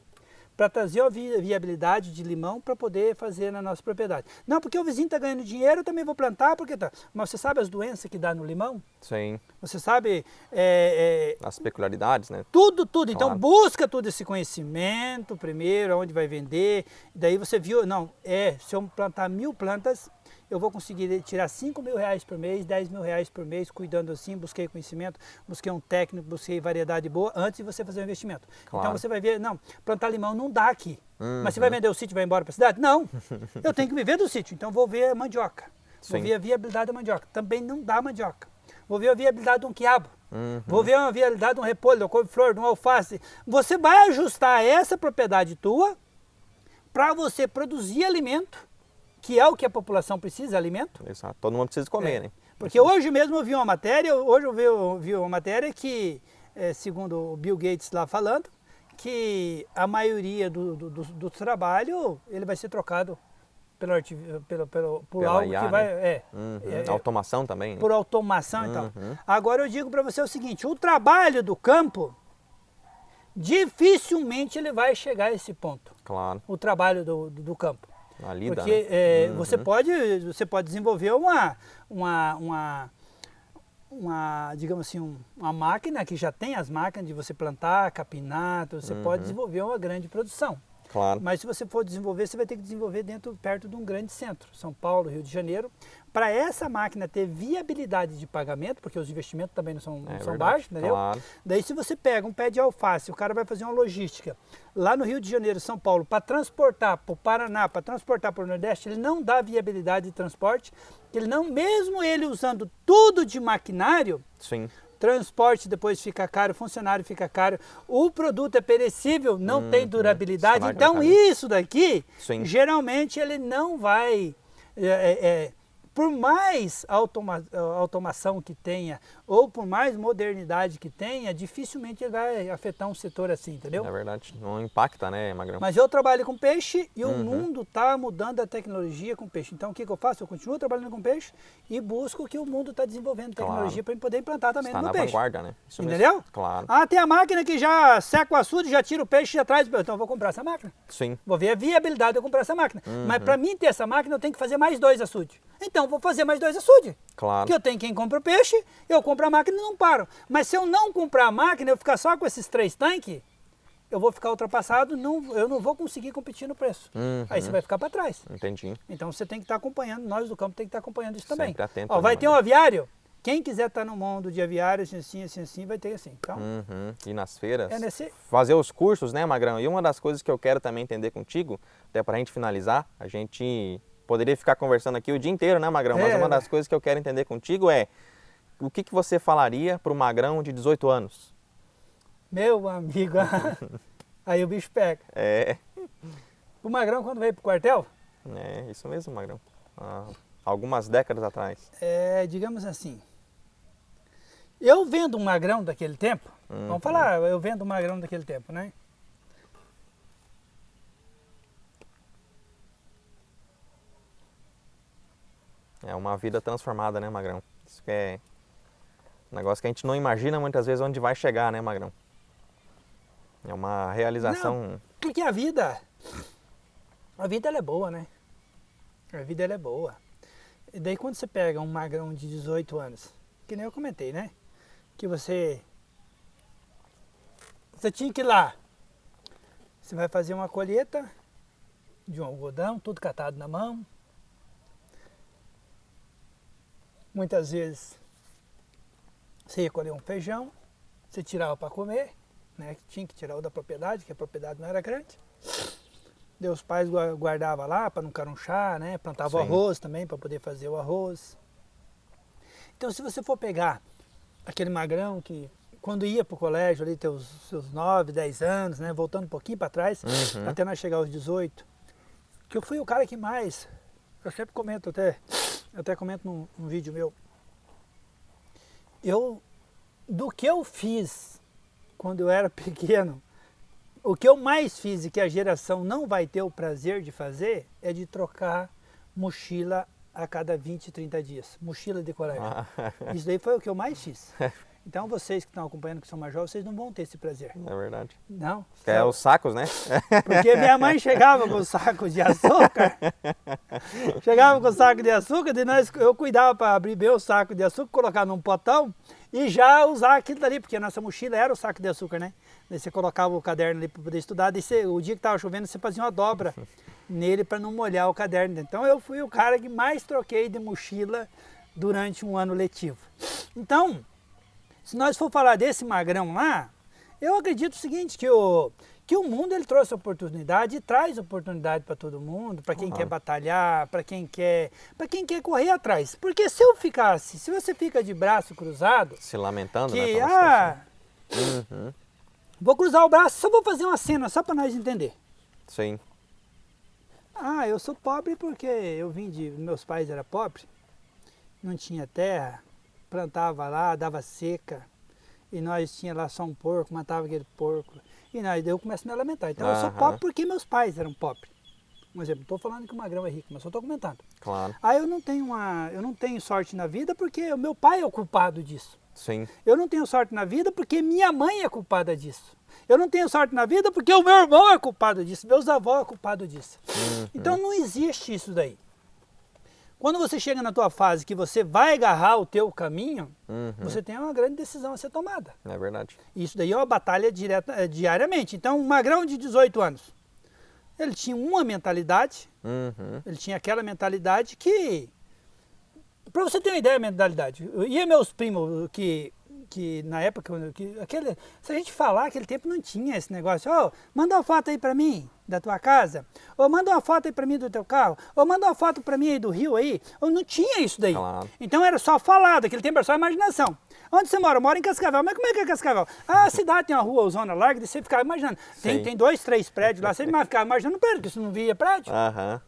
para trazer a viabilidade de limão para poder fazer na nossa propriedade? Não, porque o vizinho está ganhando dinheiro, eu também vou plantar, porque tá. Mas você sabe as doenças que dá no limão? Sim. Você sabe... as peculiaridades, né? Tudo. Claro. Então busca todo esse conhecimento primeiro, onde vai vender. Daí você viu, se eu plantar 1000 plantas, eu vou conseguir tirar R$5.000 por mês, R$10.000 por mês, cuidando assim, busquei conhecimento, busquei um técnico, busquei variedade boa, antes de você fazer o investimento. Claro. Então você vai ver, plantar limão não dá aqui. Mas você vai vender o sítio e vai embora para a cidade? Não, eu tenho que viver do sítio, então vou ver a mandioca. Sim. Vou ver a viabilidade da mandioca. Também não dá mandioca. Vou ver a viabilidade de um quiabo. Vou ver a viabilidade de um repolho, de uma couve-flor, de um alface. Você vai ajustar essa propriedade tua para você produzir alimento, que é o que a população precisa, alimento. Exato. Todo mundo precisa comer, né? Porque hoje mesmo eu vi uma matéria, segundo o Bill Gates lá falando, que a maioria do trabalho ele vai ser trocado por algo IA, que vai... né? Automação também. Né? Por automação e tal. Agora eu digo para você o seguinte, o trabalho do campo, dificilmente ele vai chegar a esse ponto. Claro. O trabalho do campo. A lida, porque né? você pode desenvolver digamos assim, uma máquina que já tem as máquinas de você plantar, capinar, você pode desenvolver uma grande produção. Claro. Mas se você for desenvolver, você vai ter que desenvolver perto de um grande centro, São Paulo, Rio de Janeiro, para essa máquina ter viabilidade de pagamento, porque os investimentos também não são baixos, entendeu? Claro. Daí se você pega um pé de alface, o cara vai fazer uma logística lá no Rio de Janeiro, São Paulo, para transportar para o Paraná, para transportar para o Nordeste, ele não dá viabilidade de transporte, mesmo ele usando tudo de maquinário, sim, transporte depois fica caro, funcionário fica caro, o produto é perecível, não tem durabilidade, então isso daqui, sim, geralmente ele não vai... por mais automação que tenha, ou por mais modernidade que tenha, dificilmente ele vai afetar um setor assim, entendeu? É verdade, não impacta, né, Magrão? Mas eu trabalho com peixe e o mundo está mudando a tecnologia com peixe. Então o que eu faço? Eu continuo trabalhando com peixe e busco que o mundo está desenvolvendo tecnologia para poder implantar também no meu peixe. Está na vanguarda, né? Isso entendeu? Mesmo. Claro. Tem a máquina que já seca o açude, já tira o peixe, já traz... Então eu vou comprar essa máquina. Sim. Vou ver a viabilidade de eu comprar essa máquina. Mas para mim ter essa máquina eu tenho que fazer mais 2 açudes. Então vou fazer mais 2 açudes. Claro. Porque eu tenho quem compra o peixe, eu compro a máquina e não paro. Mas se eu não comprar a máquina, eu ficar só com esses 3 tanques, eu vou ficar ultrapassado, eu não vou conseguir competir no preço. Aí você vai ficar para trás. Entendi. Então você tem que estar acompanhando, nós do campo tem que estar acompanhando isso também. Sempre atento, vai ter um aviário, quem quiser estar no mundo de aviário, assim, vai ter assim. Então, e nas feiras, fazer os cursos, né, Magrão? E uma das coisas que eu quero também entender contigo, até para a gente finalizar, a gente poderia ficar conversando aqui o dia inteiro, né, Magrão? Mas uma das coisas que eu quero entender contigo é o que você falaria para o Magrão de 18 anos? Meu amigo, aí o bicho pega. O Magrão quando veio pro quartel? Isso mesmo, Magrão. Algumas décadas atrás. Digamos assim, eu vendo um Magrão daquele tempo, vamos falar, eu vendo um Magrão daquele tempo, né? É uma vida transformada, né, Magrão? Isso que é um negócio que a gente não imagina muitas vezes onde vai chegar, né, Magrão? É uma realização... Não, porque a vida ela é boa, né? A vida ela é boa. E daí quando você pega um Magrão de 18 anos, que nem eu comentei, né? Que você tinha que ir lá, você vai fazer uma colheita de um algodão, tudo catado na mão. Muitas vezes você ia colher um feijão, você tirava para comer, né? Tinha que tirar o da propriedade, que a propriedade não era grande. Daí os pais guardavam lá para não carunchar, né? Plantavam arroz também para poder fazer o arroz. Então, se você for pegar aquele magrão que, quando ia para o colégio, ali, ter os seus 9, 10 anos, né? Voltando um pouquinho para trás, até nós chegar aos 18, que eu fui o cara que mais, eu sempre comento até comento num vídeo meu, do que eu fiz quando eu era pequeno, o que eu mais fiz e que a geração não vai ter o prazer de fazer é de trocar mochila a cada 20, 30 dias. Mochila de colégio. Isso daí foi o que eu mais fiz. Então vocês que estão acompanhando, que são mais jovens, vocês não vão ter esse prazer. É verdade. Não? É os sacos, né? Porque minha mãe chegava com o saco de açúcar. Chegava com o saco de açúcar, eu cuidava para abrir bem o saco de açúcar, colocar num potão e já usar aquilo dali, porque a nossa mochila era o saco de açúcar, né? Daí você colocava o caderno ali para poder estudar, daí o dia que estava chovendo você fazia uma dobra nele para não molhar o caderno. Então eu fui o cara que mais troquei de mochila durante um ano letivo. Então, se nós for falar desse magrão lá, eu acredito o seguinte, que o mundo ele trouxe oportunidade e traz oportunidade para todo mundo, para quem quer batalhar, para quem quer correr atrás. Porque se você fica de braço cruzado, se lamentando, que, né? Vou cruzar o braço, só vou fazer uma cena só para nós entender. Sim. Eu sou pobre porque meus pais eram pobres, não tinha terra, plantava lá, dava seca, e nós tinha lá só um porco, matava aquele porco, e daí eu começo a me lamentar. Então eu sou pobre porque meus pais eram pobres. Por exemplo, não estou falando que o magrão é rico, mas só estou comentando. Claro. Eu não tenho sorte na vida porque o meu pai é o culpado disso. Sim. Eu não tenho sorte na vida porque minha mãe é culpada disso. Eu não tenho sorte na vida porque o meu irmão é culpado disso, meus avós é culpado disso. Então não existe isso daí. Quando você chega na tua fase que você vai agarrar o teu caminho, você tem uma grande decisão a ser tomada. É verdade. Isso daí é uma batalha diariamente. Então, um magrão de 18 anos, ele tinha uma mentalidade, ele tinha aquela mentalidade que... Para você ter uma ideia da mentalidade, meus primos que na época, se a gente falar, aquele tempo não tinha esse negócio, manda uma foto aí para mim da tua casa, ou manda uma foto aí para mim do teu carro, ou manda uma foto para mim aí do rio aí, ou não tinha isso daí. Claro. Então era só falar, daquele tempo era só imaginação. Onde você mora? Eu moro em Cascavel. Mas como é que é Cascavel? A cidade tem uma rua, zona larga, e você ficava imaginando. Tem 2, 3 prédios lá, você ficava imaginando prédio, porque você não via prédio.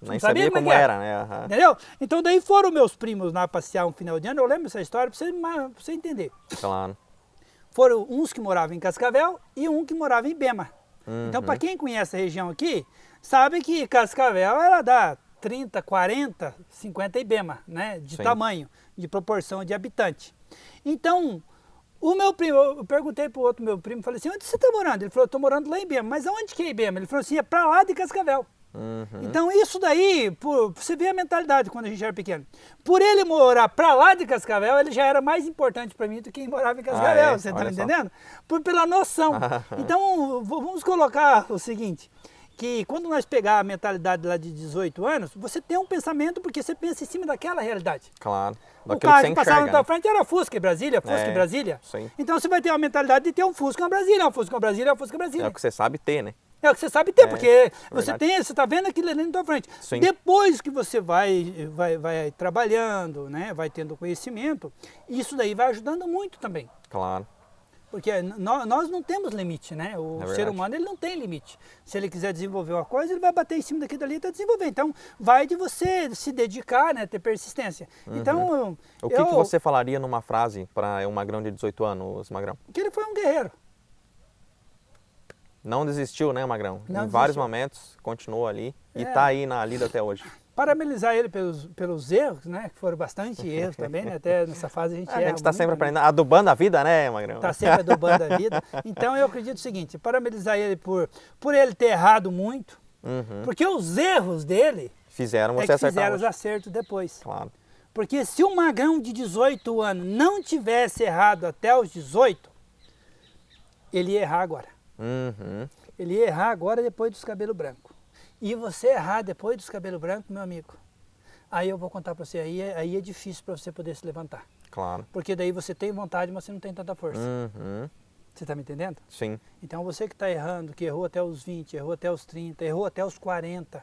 Nem sabia como era, né? Entendeu? Então daí foram meus primos lá passear um final de ano, eu lembro essa história pra você entender. Claro. Foram uns que moravam em Cascavel e um que morava em Bema. Então, para quem conhece a região aqui, sabe que Cascavel ela dá 30, 40, 50 Ibema, né? De tamanho, de proporção de habitante. Então, o meu primo, eu perguntei para o outro meu primo, falei assim, onde você está morando? Ele falou, estou morando lá em Ibema. Mas aonde que é Ibema? Ele falou assim, é para lá de Cascavel. Então isso daí, você vê a mentalidade quando a gente era pequeno. Por ele morar para lá de Cascavel, ele já era mais importante para mim do que quem morava em Cascavel, você está me entendendo? Pela noção. Então vamos colocar o seguinte, que quando nós pegar a mentalidade lá de 18 anos, você tem um pensamento porque você pensa em cima daquela realidade. Claro. O carro que passava na tua frente era Fusca e Brasília, Fusca e Brasília. Sim. Então você vai ter uma mentalidade de ter um Fusca e uma Brasília, um Fusca e uma Brasília, um Fusca e Brasília. É o que você sabe ter, né? É o que você sabe ter, porque você está vendo aquilo ali na tua frente. Sim. Depois que você vai trabalhando, né, vai tendo conhecimento, isso daí vai ajudando muito também. Claro. Porque nós não temos limite, né? O ser humano ele não tem limite. Se ele quiser desenvolver uma coisa, ele vai bater em cima daquilo ali e desenvolver. Então, vai de você se dedicar, né, ter persistência. Então, o que você falaria numa frase para um magrão de 18 anos, Magrão? Que ele foi um guerreiro. Não desistiu, né, Magrão? Não em vários momentos, continuou ali e está aí na lida até hoje. Parabenizar ele pelos erros, né? Que foram bastante erros também, né? Até nessa fase a gente erra. A gente está sempre aprendendo, adubando a vida, né, Magrão? Está sempre adubando a vida. Então eu acredito o seguinte, parabenizar ele por ele ter errado muito, porque os erros dele fizeram você acertar fizeram hoje. os acertos depois. Claro. Porque se o Magrão de 18 anos não tivesse errado até os 18, ele ia errar agora. Ele ia errar agora depois dos cabelos brancos. E você errar depois dos cabelos brancos, meu amigo, aí eu vou contar para você, aí é difícil para você poder se levantar. Claro. Porque daí você tem vontade, mas você não tem tanta força. Você está me entendendo? Sim. Então você que está errando, que errou até os 20, errou até os 30, errou até os 40,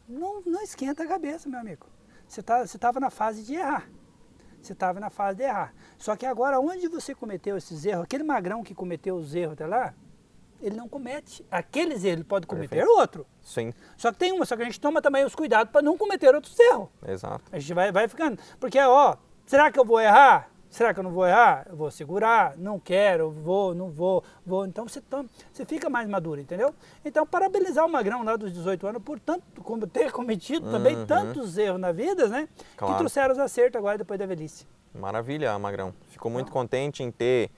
não esquenta a cabeça, meu amigo. Você estava na fase de errar. você estava na fase de errar. Só que agora, onde você cometeu esses erros, aquele magrão que cometeu os erros até lá, ele não comete aqueles erros, ele pode cometer outro. Sim. Só que a gente toma também os cuidados para não cometer outros erros. Exato. A gente vai ficando. Porque, será que eu vou errar? Será que eu não vou errar? Eu vou segurar, não quero, não vou. Então você fica mais maduro, entendeu? Então, parabenizar o magrão lá dos 18 anos por ter cometido também tantos erros na vida, né? Claro. Que trouxeram os acertos agora depois da velhice. Maravilha, Magrão. Fico muito contente em ter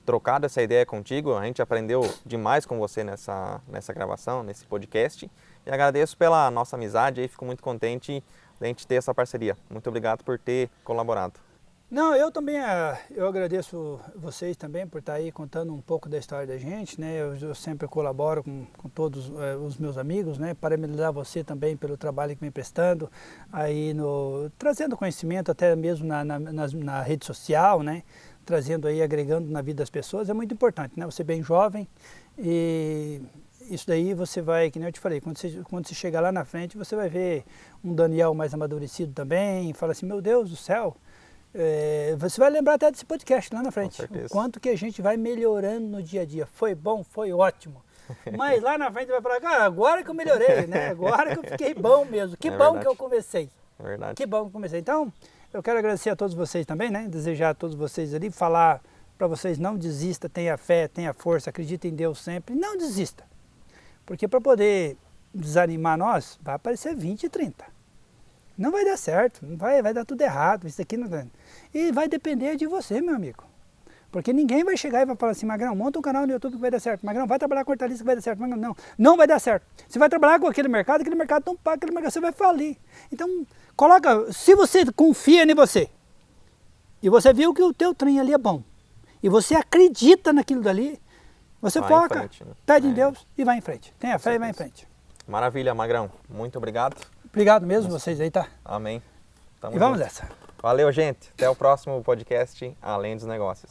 trocado essa ideia contigo. A gente aprendeu demais com você nessa gravação, nesse podcast. E agradeço pela nossa amizade e fico muito contente de a gente ter essa parceria. Muito obrigado por ter colaborado. Não, eu também eu agradeço vocês também por estar aí contando um pouco da história da gente, né? Eu sempre colaboro com todos os meus amigos, né? Parabenizar você também pelo trabalho que vem prestando, aí trazendo conhecimento até mesmo na rede social, né? Trazendo aí, agregando na vida das pessoas, é muito importante, né? Você bem jovem e isso daí você vai, que nem eu te falei, quando você chegar lá na frente, você vai ver um Daniel mais amadurecido também, fala assim, meu Deus do céu, você vai lembrar até desse podcast lá na frente, o quanto que a gente vai melhorando no dia a dia. Foi bom, foi ótimo. Mas lá na frente vai falar, agora que eu melhorei, né? Agora que eu fiquei bom mesmo. Que bom verdade. Que eu comecei. É verdade. Que bom que eu comecei. Então, eu quero agradecer a todos vocês também, né? Desejar a todos vocês ali, falar para vocês, não desista, tenha fé, tenha força, acredite em Deus sempre. Não desista. Porque para poder desanimar nós, vai aparecer 20 e 30. Não vai dar certo, vai dar tudo errado, isso aqui não dá. E vai depender de você, meu amigo. Porque ninguém vai chegar e vai falar assim, Magrão, monta um canal no YouTube que vai dar certo. Magrão, vai trabalhar com hortaliça que vai dar certo. Magrão, não vai dar certo. Você vai trabalhar com aquele mercado não paga, aquele mercado você vai falir. Então, se você confia em você, e você viu que o teu trem ali é bom, e você acredita naquilo dali, você vai foca, frente, né? pede em Deus e vai em frente. Tenha fé e vai em frente. Maravilha, Magrão. Muito obrigado. Obrigado mesmo vocês aí, tá? Amém. E vamos nessa. Valeu, gente. Até o próximo podcast Além dos Negócios.